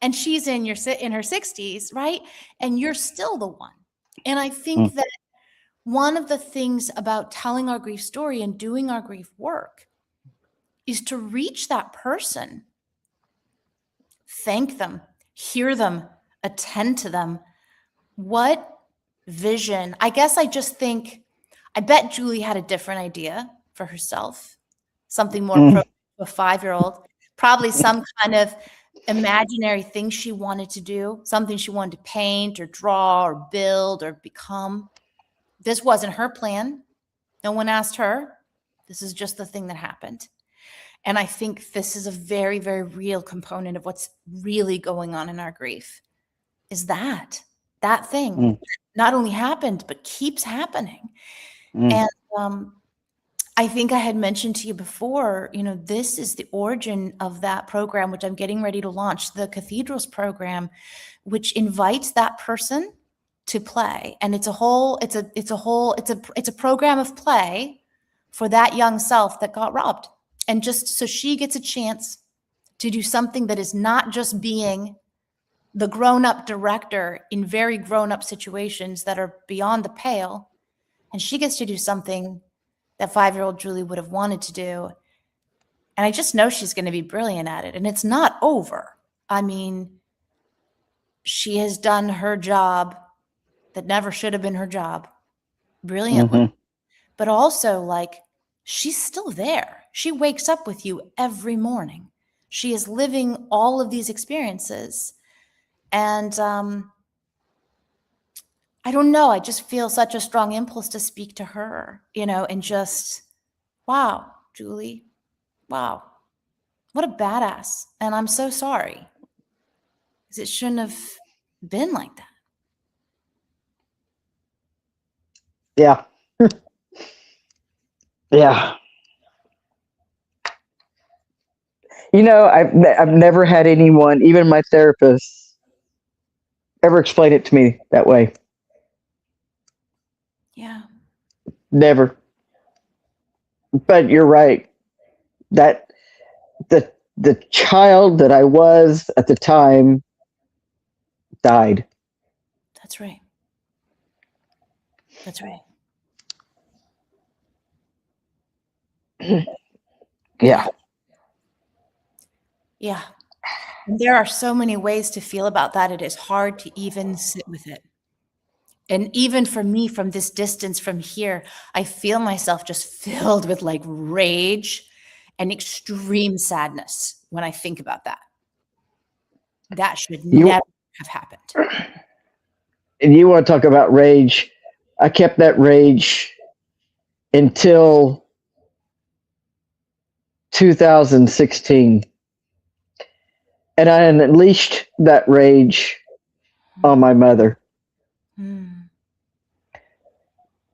and she's in her 60s, right? And you're still the one. And I think that one of the things about telling our grief story and doing our grief work is to reach that person, thank them, hear them, attend to them. What vision? I guess I bet Julie had a different idea for herself, something more appropriate to a 5-year-old, probably some kind of imaginary thing she wanted to do, something she wanted to paint or draw or build or become. This wasn't her plan. No one asked her. This is just the thing that happened. And I think this is a very, very real component of what's really going on in our grief, is that thing not only happened, but keeps happening. And I think I had mentioned to you before, this is the origin of that program, which I'm getting ready to launch, the Cathedrals program, which invites that person to play. And it's a program of play for that young self that got robbed. And just so she gets a chance to do something that is not just being the grown-up director in very grown-up situations that are beyond the pale. And she gets to do something that 5-year-old Julie would have wanted to do. And I just know she's going to be brilliant at it. And it's not over. I mean, she has done her job that never should have been her job brilliantly. But also, she's still there. She wakes up with you every morning. She is living all of these experiences. And I don't know. I just feel such a strong impulse to speak to her, and just, wow, Julie, wow, what a badass. And I'm so sorry, because it shouldn't have been like that. Yeah. Yeah. I've never had anyone, even my therapist, ever explain it to me that way. Yeah. Never. But you're right. That the child that I was at the time died. That's right. That's right. Yeah. Yeah. And there are so many ways to feel about that. It is hard to even sit with it. And even for me, from this distance from here, I feel myself just filled with rage and extreme sadness when I think about that. That should never have happened. And you want to talk about rage? I kept that rage until 2016. And I unleashed that rage on my mother.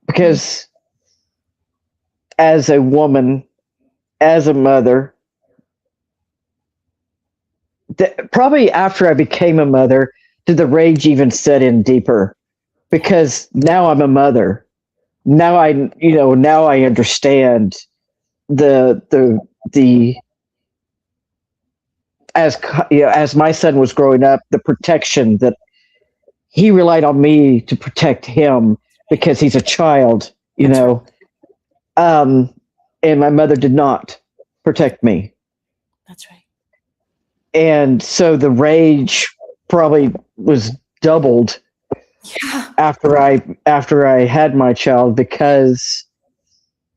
Because as a woman, as a mother, probably after I became a mother, did the rage even set in deeper? Because now I'm a mother. Now I understand the as my son was growing up, the protection that he relied on me to protect him because he's a child, and my mother did not protect me. That's right. And so the rage probably was doubled after I had my child, because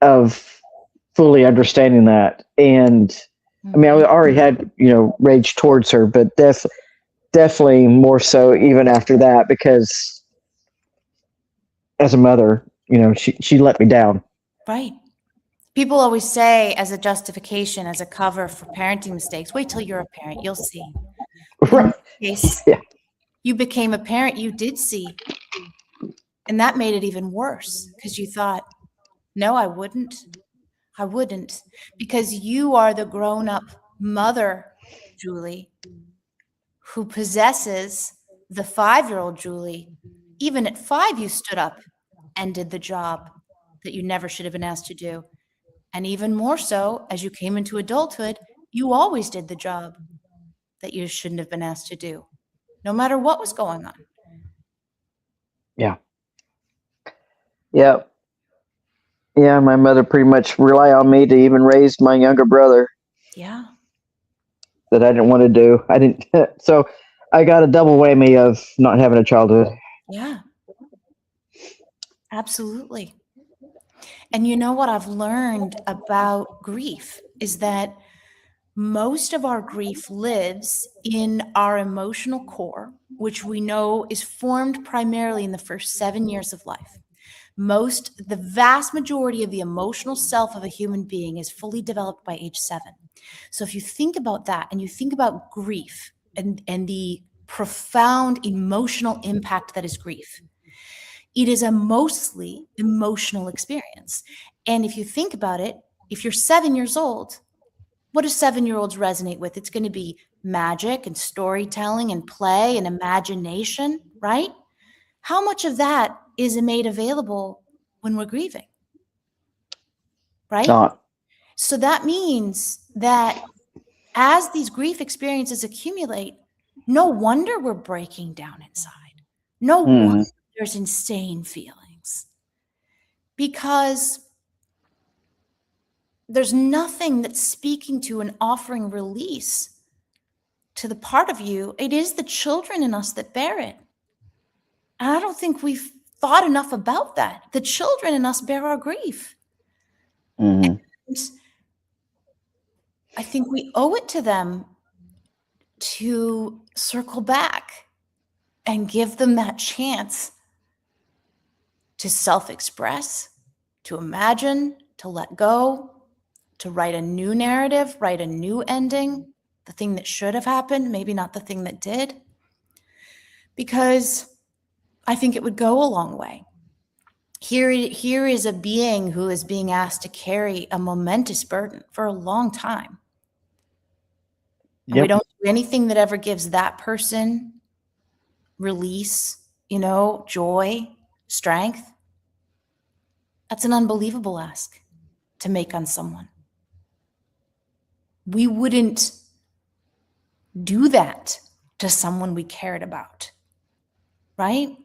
of fully understanding that. And I mean, I already had, rage towards her, but definitely more so even after that, because as a mother, she let me down. Right. People always say, as a justification, as a cover for parenting mistakes, wait till you're a parent, you'll see. Right. In this case, you became a parent, you did see. And that made it even worse, because you thought, no, I wouldn't. I wouldn't. Because you are the grown-up mother, Julie, who possesses the 5-year-old Julie. Even at 5, you stood up and did the job that you never should have been asked to do. And even more so, as you came into adulthood, you always did the job that you shouldn't have been asked to do, no matter what was going on. Yeah. Yeah. Yeah. My mother pretty much relied on me to even raise my younger brother Yeah. that I didn't want to do. I didn't. So I got a double whammy of not having a childhood. Yeah. Absolutely. And you know what I've learned about grief is that most of our grief lives in our emotional core, which we know is formed primarily in the first 7 years of life. The vast majority of the emotional self of a human being is fully developed by age 7. So if you think about that and you think about grief and the profound emotional impact that is grief, it is a mostly emotional experience. And if you think about it, if you're 7 years old, what do 7-year-olds resonate with? It's going to be magic and storytelling and play and imagination, right? How much of that is made available when we're grieving, right? Not. So that means that as these grief experiences accumulate, no wonder we're breaking down inside. No wonder Mhm. there's insane feelings, because there's nothing that's speaking to and offering release to the part of you. It is the children in us that bear it. And I don't think we've thought enough about that. The children in us bear our grief. Mhm. And I think we owe it to them to circle back and give them that chance to self-express, to imagine, to let go, to write a new narrative, write a new ending, the thing that should have happened, maybe not the thing that did, because I think it would go a long way. Here is a being who is being asked to carry a momentous burden for a long time. And we Yep. don't do anything that ever gives that person release, joy, strength. That's an unbelievable ask to make on someone. We wouldn't do that to someone we cared about, right?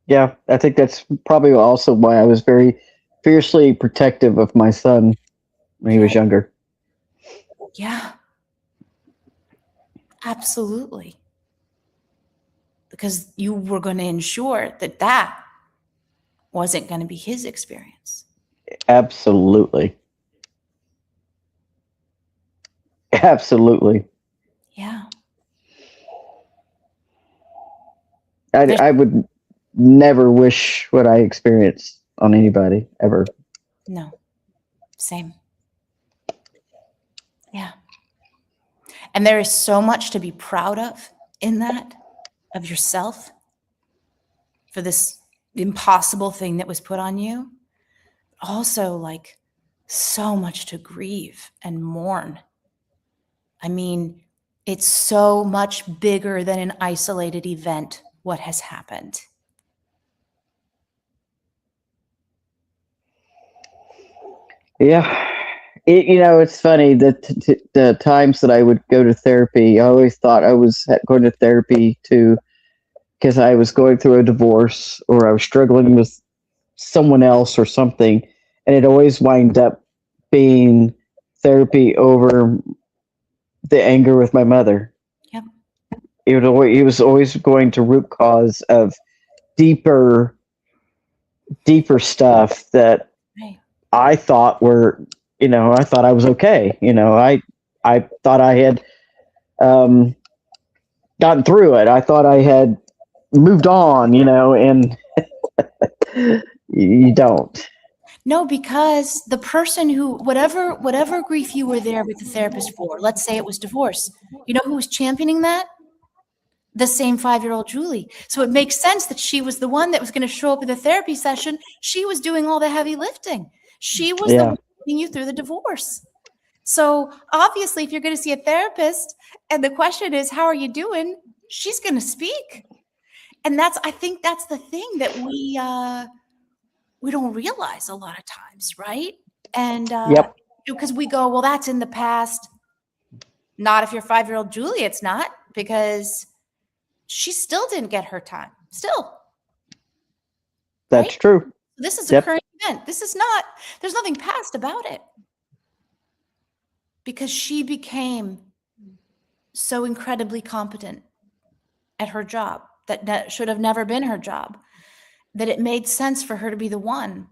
Yeah. I think that's probably also why I was very fiercely protective of my son when he was younger. Yeah, absolutely. Because you were going to ensure that that wasn't going to be his experience. Absolutely. Absolutely. Yeah. I, There's I would never wish what I experienced on anybody ever. no, same. Yeah. And there is so much to be proud of in that, of yourself, for this impossible thing that was put on you. Also, like, so much to grieve and mourn. I mean, it's so much bigger than an isolated event, what has happened. Yeah. It's funny that the times that I would go to therapy, I always thought I was going to therapy to because I was going through a divorce or I was struggling with someone else or something, and it always wind up being therapy over the anger with my mother. Yep. It was always going to root cause of deeper, deeper stuff that Right. I thought I thought I was okay. I thought I had um, gotten through it. I thought I had moved on, and you don't. No, because the person who, whatever grief you were there with the therapist for, let's say it was divorce, you know who was championing that? The same 5-year-old Julie. So it makes sense that she was the one that was going to show up in the therapy session. She was doing all the heavy lifting. She was the Yeah. one putting you through the divorce. So obviously, if you're going to see a therapist and the question is, how are you doing? She's going to speak. And I think that's the thing that we don't realize a lot of times, right? And Yep. because we go, well, that's in the past. Not if you're 5-year-old Julie, it's not, because she still didn't get her time. Still. That's Right? true. This is a Yep. current event. This is not, there's nothing past about it. Because she became so incredibly competent at her job that should have never been her job, that it made sense for her to be the one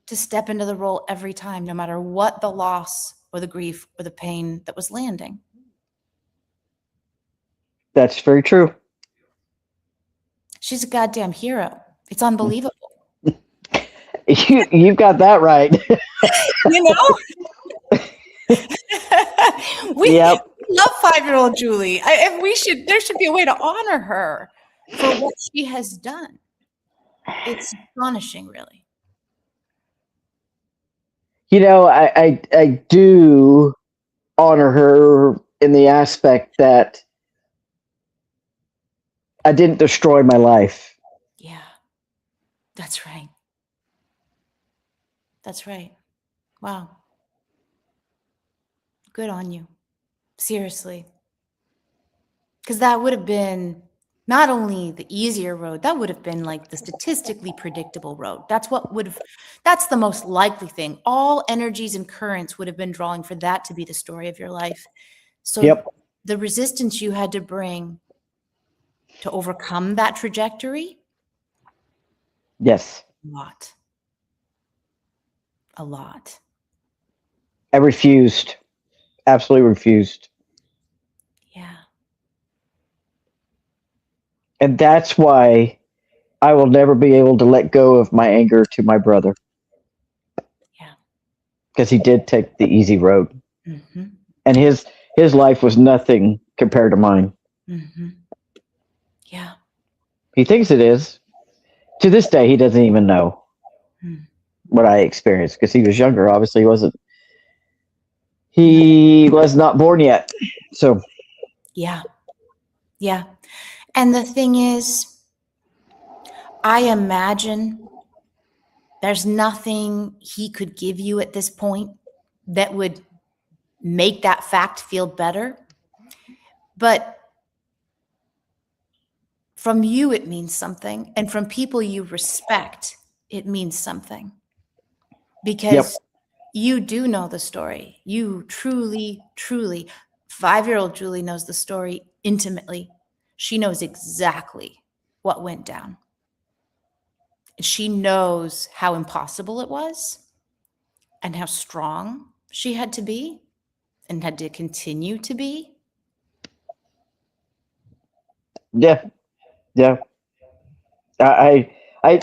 to step into the role every time, no matter what the loss or the grief or the pain that was landing. That's very true. She's a goddamn hero. It's unbelievable. You've got that right. You know? We Yep. love 5-year-old Julie. There should be a way to honor her for what she has done. It's astonishing, really. You know, I do honor her in the aspect that I didn't destroy my life. Yeah, that's right. That's right. Wow. Good on you. Seriously. Because that would have been not only the easier road, that would have been like the statistically predictable road. That's the most likely thing. All energies and currents would have been drawing for that to be the story of your life. So Yep. the resistance you had to bring to overcome that trajectory, Yes. a lot. I refused. Absolutely refused. Yeah. And that's why I will never be able to let go of my anger to my brother. Yeah. Because he did take the easy road. Mm-hmm. And his life was nothing compared to mine. Mm-hmm. Yeah. He thinks it is. To this day, he doesn't even know what I experienced because he was younger. Obviously, he was not born yet. So, yeah. Yeah. And the thing is, I imagine there's nothing he could give you at this point that would make that fact feel better. But from you, it means something. And from people you respect, it means something. Because you do know the story. You truly, truly, 5-year-old Julie knows the story intimately. She knows exactly what went down. She knows how impossible it was and how strong she had to be and had to continue to be. yeah. I I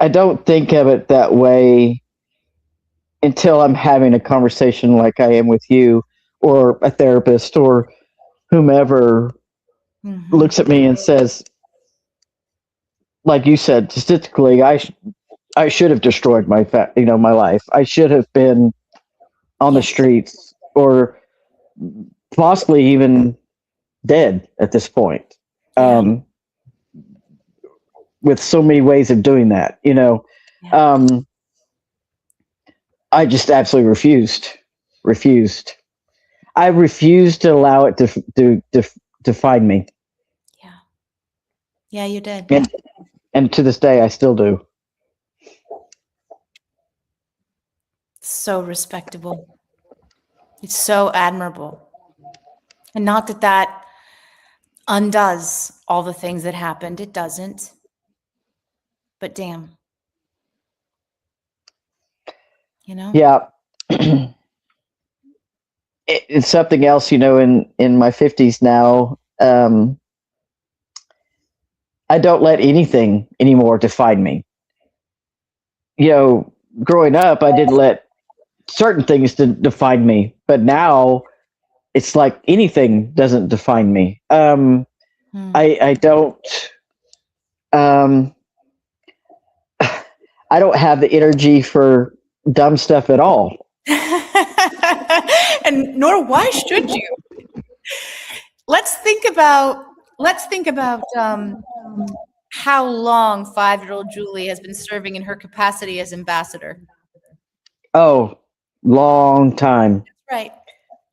I don't think of it that way until I'm having a conversation like I am with you or a therapist or whomever looks at me and says, like you said, statistically, I should have destroyed my life. I should have been on the Yes. streets or possibly even dead at this point. Yeah. With so many ways of doing that, Yeah. I just absolutely refused. I refused to allow it to define me. Yeah. Yeah, you did. And to this day, I still do. So respectable. It's so admirable. And not that that undoes all the things that happened. It doesn't. But damn. You know? Yeah. It's something else, in my 50s now. I don't let anything anymore define me. Growing up, I didn't let certain things to define me, but now it's like anything doesn't define me. I don't I don't have the energy for dumb stuff at all. And nor why should you? Let's think about how long 5-year-old Julie has been serving in her capacity as ambassador. Oh, long time. Right.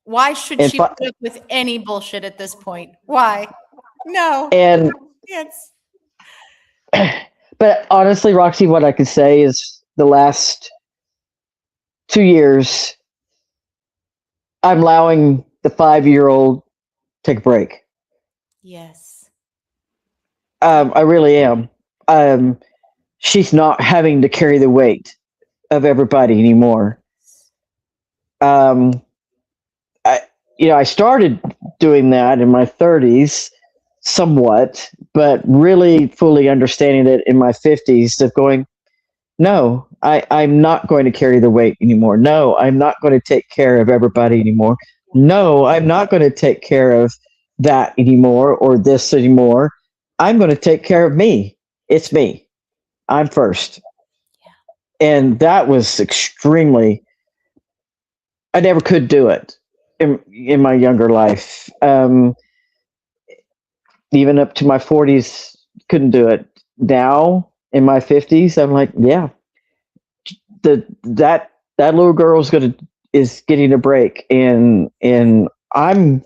Why should And she put up with any bullshit at this point? Why? No. and It's but honestly, Roxy, what I could say is the last 2 years, I'm allowing the 5-year-old take a break. yes. I really am. She's not having to carry the weight of everybody anymore. Um, I, I started doing that in my 30s, somewhat, but really fully understanding it in my 50s of going, no, I'm not going to carry the weight anymore. No, I'm not going to take care of everybody anymore. No, I'm not going to take care of that anymore or this anymore. I'm going to take care of me. It's me. I'm first. And that was extremely, I never could do it in my younger life. Even up to my 40s, couldn't do it. Now in my 50s, I'm like, yeah, that little girl's is getting a break, and I'm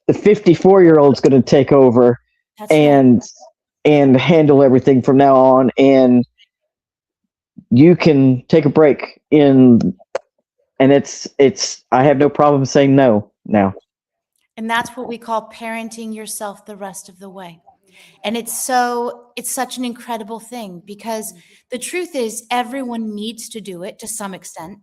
the 54-year-old's going to take over That's and handle everything from now on, and you can take a break and it's I have no problem saying no now. And that's what we call parenting yourself the rest of the way. And it's such an incredible thing, because the truth is everyone needs to do it to some extent.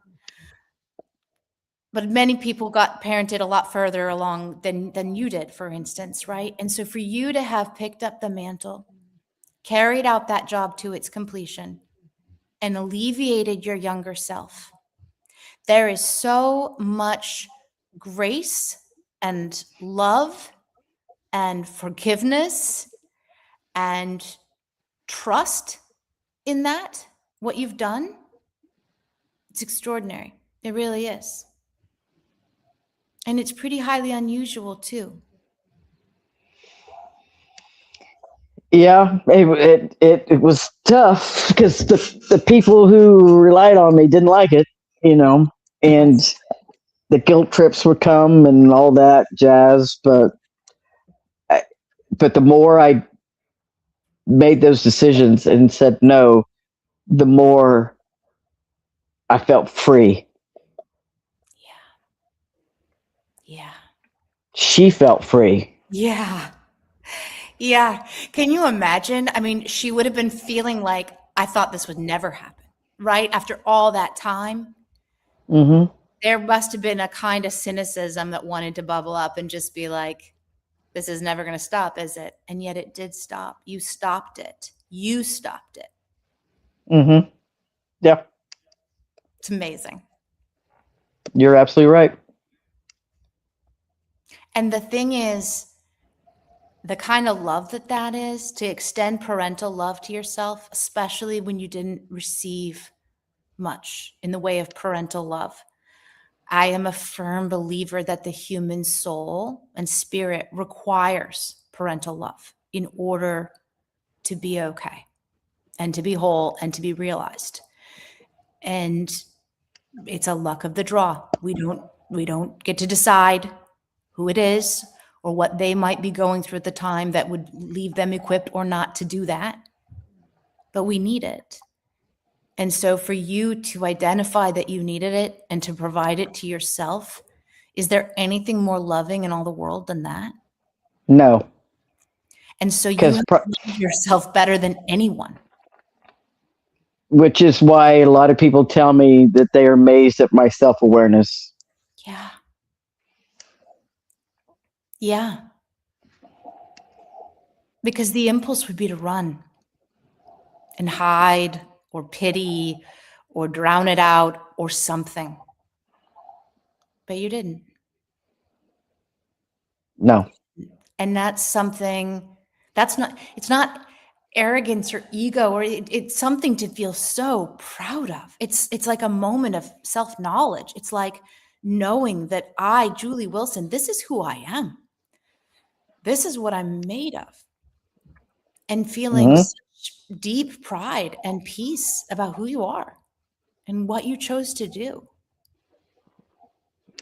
But many people got parented a lot further along than you did, for instance, right? And so for you to have picked up the mantle, carried out that job to its completion, and alleviated your younger self, there is so much grace and love and forgiveness and trust in that, what you've done. It's extraordinary. It really is. And it's pretty highly unusual too. Yeah, it was tough because the people who relied on me didn't like it, and the guilt trips would come and all that jazz. But the more I made those decisions and said no, the more I felt free. Yeah. She felt free. Yeah. Yeah. Can you imagine? I mean, she would have been feeling like, I thought this would never happen, right? After all that time, Mm-hmm. there must have been a kind of cynicism that wanted to bubble up and just be like, this is never going to stop, is it? And yet it did stop. You stopped it. You stopped it. Mm-hmm. Yeah, It's amazing. you're absolutely right. And the thing is, the kind of love that is, to extend parental love to yourself, especially when you didn't receive much in the way of parental love. I am a firm believer that the human soul and spirit requires parental love in order to be okay and to be whole and to be realized. And it's a luck of the draw. We don't get to decide who it is or what they might be going through at the time that would leave them equipped or not to do that. But we need it. And so for you to identify that you needed it and to provide it to yourself, is there anything more loving in all the world than that? No, And so you because have to love yourself better than anyone. which is why a lot of people tell me that they are amazed at my self-awareness. Yeah. Yeah. Because the impulse would be to run and hide or pity or drown it out or something. But you didn't. No. And that's something it's not arrogance or ego, or it's something to feel so proud of. It's like a moment of self-knowledge. It's like knowing that I, Juli Wilson, this is who I am. This is what I'm made of. And feeling Mm-hmm. such deep pride and peace about who you are and what you chose to do.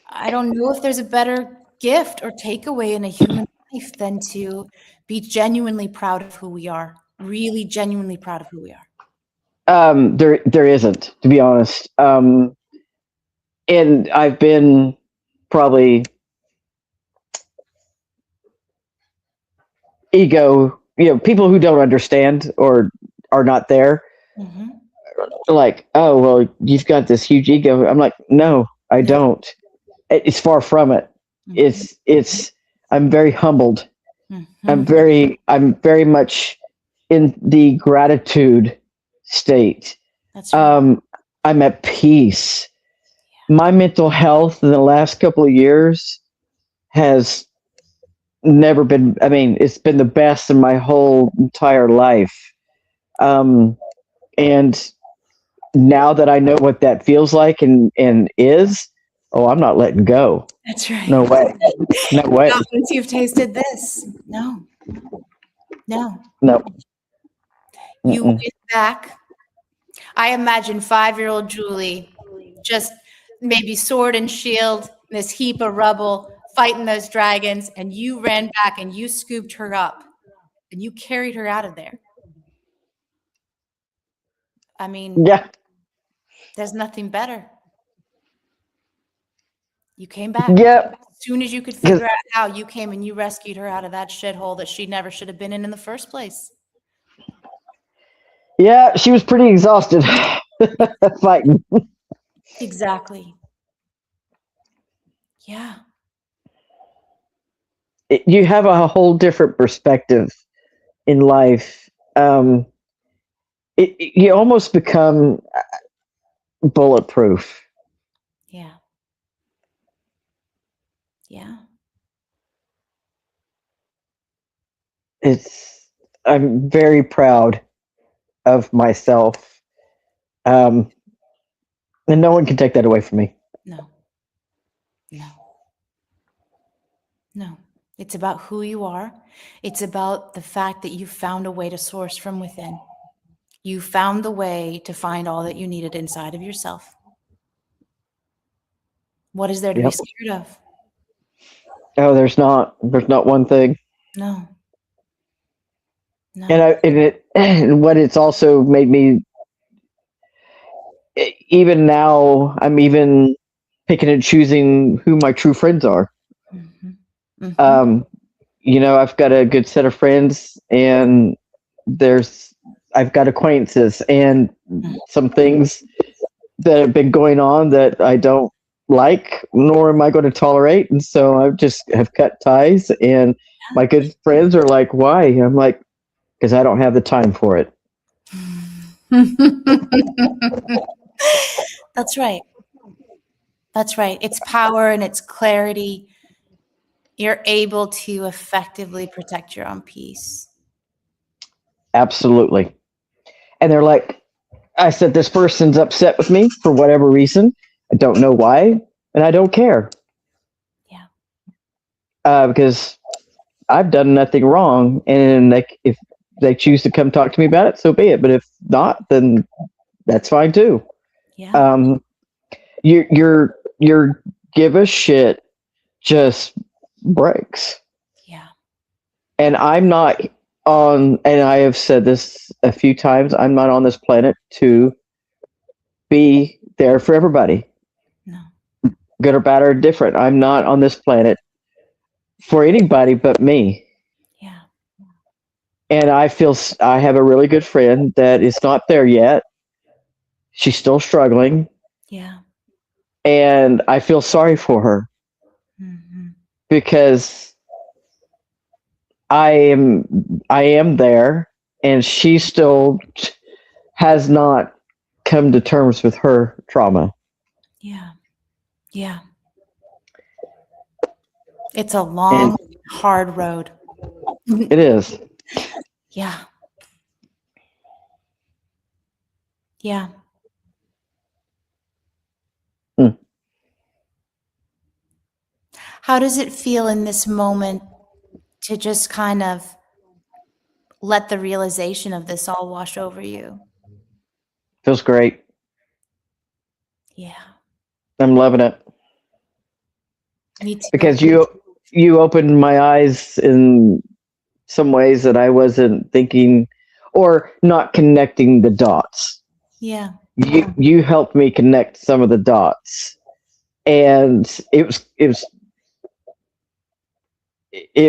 I don't know if there's a better gift or takeaway in a human life than to be genuinely proud of who we are, really genuinely proud of who we are. There isn't, to be honest. And I've been probably ego, people who don't understand or are not there, Mm-hmm. like, oh, well, you've got this huge ego. I'm like, no, I don't. It's far from it. Mm-hmm. I'm very humbled. Mm-hmm. I'm very much in the gratitude state. That's right. I'm at peace. My mental health in the last couple of years has never been, I mean, it's been the best in my whole entire life. And now that I know what that feels like and is, oh, I'm not letting go. That's right. No way. No way. Not once you've tasted this. No. No. You Mm-mm. went back. I imagine 5-year-old Julie just maybe sword and shield, this heap of rubble, fighting those dragons, and you ran back and you scooped her up and you carried her out of there. I mean, Yeah. there's nothing better. You came back. Yeah. As soon as you could figure out how, you came and you rescued her out of that shithole that she never should have been in the first place. Yeah. She was pretty exhausted fighting. Exactly. Yeah. You have a whole different perspective in life. You almost become bulletproof. Yeah. Yeah. I'm very proud of myself. And no one can take that away from me. No. No. No. It's about who you are. It's about the fact that you found a way to source from within. You found the way to find all that you needed inside of yourself. What is there to be Yep. scared of? Oh, there's not one thing. No. No. And what it's also made me, even now, I'm even picking and choosing who my true friends are. Mhm. Mhm. I've got a good set of friends, and I've got acquaintances, and some things that have been going on that I don't like, nor am I going to tolerate. And so I just have cut ties, and my good friends are like, why? I'm like, because I don't have the time for it. That's right. That's right. It's power and it's clarity. You're able to effectively protect your own peace. Absolutely. And they're like, I said, this person's upset with me for whatever reason. I don't know why, and I don't care. Yeah. Because I've done nothing wrong, and if they choose to come talk to me about it, so be it. But if not, then that's fine too. Yeah. Your give a shit just breaks. Yeah. And I'm not and I have said this a few times, I'm not on this planet to be there for everybody, No. good or bad or different. I'm not on this planet for anybody but me. Yeah. And I have a really good friend that is not there yet. She's still struggling, Yeah. and I feel sorry for her Mm-hmm. because I am there, and she still has not come to terms with her trauma. Yeah. Yeah. It's a And long, hard road. it is. Yeah. Yeah. Mm. How does it feel in this moment to just kind of let the realization of this all wash over you. Feels great. Yeah. I'm loving it. Me too. Because you opened my eyes in some ways that I wasn't thinking or not connecting the dots. Yeah. You helped me connect some of the dots, and it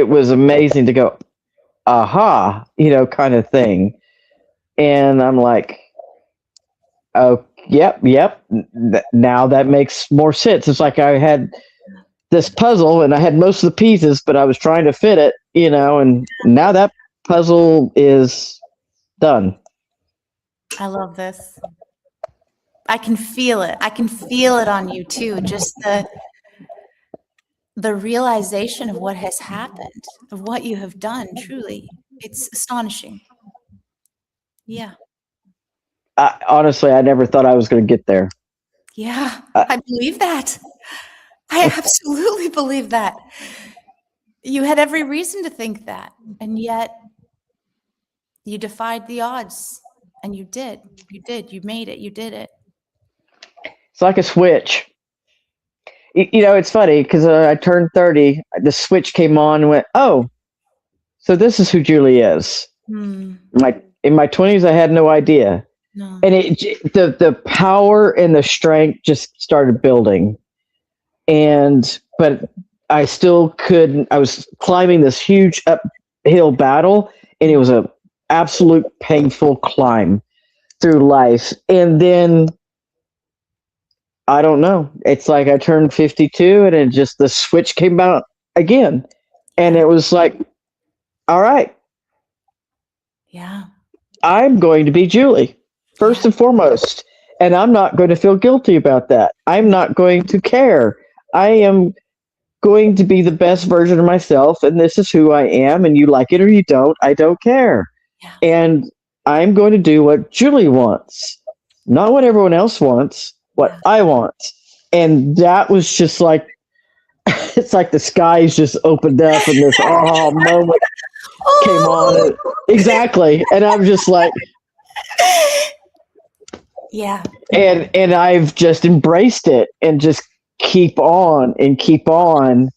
was amazing to go, aha, kind of thing. And I'm like, oh, yep. Now that makes more sense. It's like I had this puzzle and I had most of the pieces, but I was trying to fit it, and now that puzzle is done. I love this. I can feel it. I can feel it on you too. Just the realization of what has happened, of what you have done, truly. It's astonishing. Yeah. Honestly, I never thought I was going to get there. Yeah. I believe that. I absolutely believe that. You had every reason to think that, and yet you defied the odds, and you did. You did. You made it. You did it. It's like a switch. It's funny because I turned 30. The switch came on and went, oh, so this is who Julie is. Like in my 20s, I had no idea. No. And the power and the strength just started building. But I still couldn't. I was climbing this huge uphill battle, and it was a absolute painful climb through life. And then I don't know. It's like I turned 52, and the switch came out again, and it was like, all right, Yeah. I'm going to be Julie first and foremost, and I'm not going to feel guilty about that. I'm not going to care. I am going to be the best version of myself, and this is who I am, and you like it or you don't, I don't care. Yeah. And I'm going to do what Julie wants, not what everyone else wants, what I want. And that was just like, it's like the skies just opened up and this aha moment came on. Exactly. And I'm just like, yeah. And I've just embraced it and just keep on and keep on.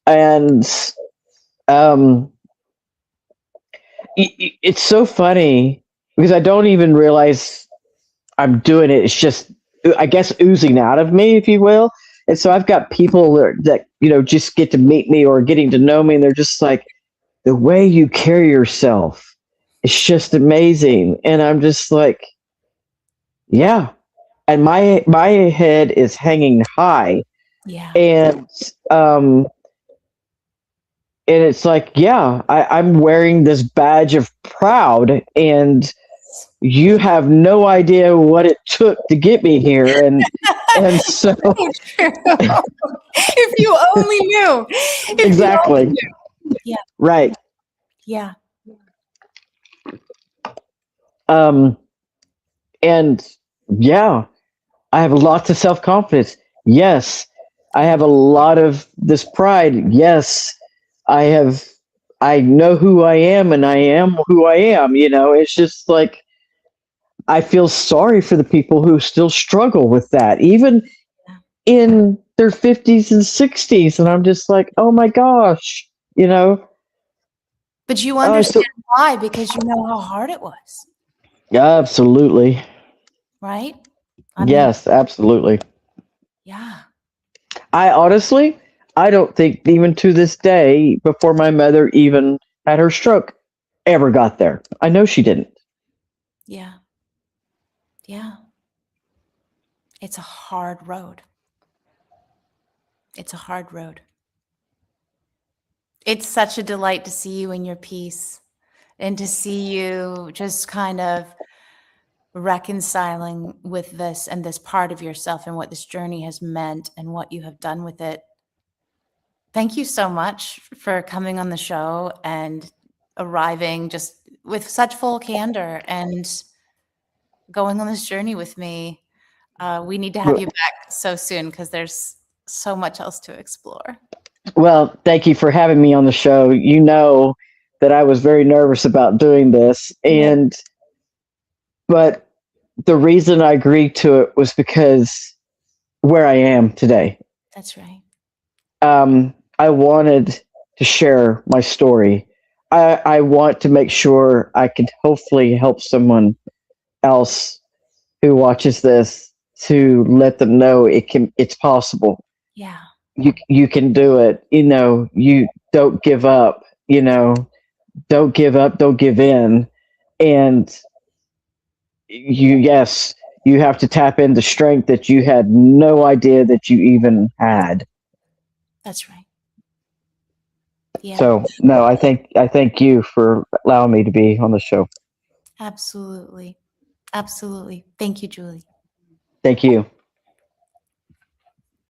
And it's so funny because I don't even realize I'm doing it. It's just, I guess, oozing out of me, if you will. And so I've got people that just get to meet me or getting to know me, and they're just like, the way you carry yourself, it's just amazing. And I'm just like, yeah. And my head is hanging high. Yeah. And it's like, yeah, I'm wearing this badge of proud, and you have no idea what it took to get me here. And so if you only knew. Exactly. Only knew. Yeah. Right. Yeah. And yeah, I have lots of self-confidence. Yes. I have a lot of this pride. Yes. I know who I am, and I am who I am. It's just like, I feel sorry for the people who still struggle with that, even in their 50s and 60s. And I'm just like, oh my gosh, But you understand why, because you know how hard it was. Absolutely. Right? Yes, absolutely. Yeah. I honestly, I don't think even to this day, before my mother even had her stroke, ever got there. I know she didn't. Yeah. Yeah. It's a hard road. It's a hard road. It's such a delight to see you in your peace and to see you just kind of reconciling with this and this part of yourself and what this journey has meant and what you have done with it. Thank you so much for coming on the show and arriving just with such full candor and going on this journey with me. We need to have you back so soon because there's so much else to explore. Well, thank you for having me on the show. that I was very nervous about doing this. And, but the reason I agreed to it was because where I am today. That's right. I wanted to share my story. I want to make sure I could hopefully help someone else who watches this, to let them know it's possible. Yeah. You can do it. You don't give up. Don't give up. Don't give in. And yes, you have to tap into strength that you had no idea that you even had. That's right. Yeah. So no, I thank you for allowing me to be on the show. Absolutely. Absolutely. Thank you, Julie. Thank you.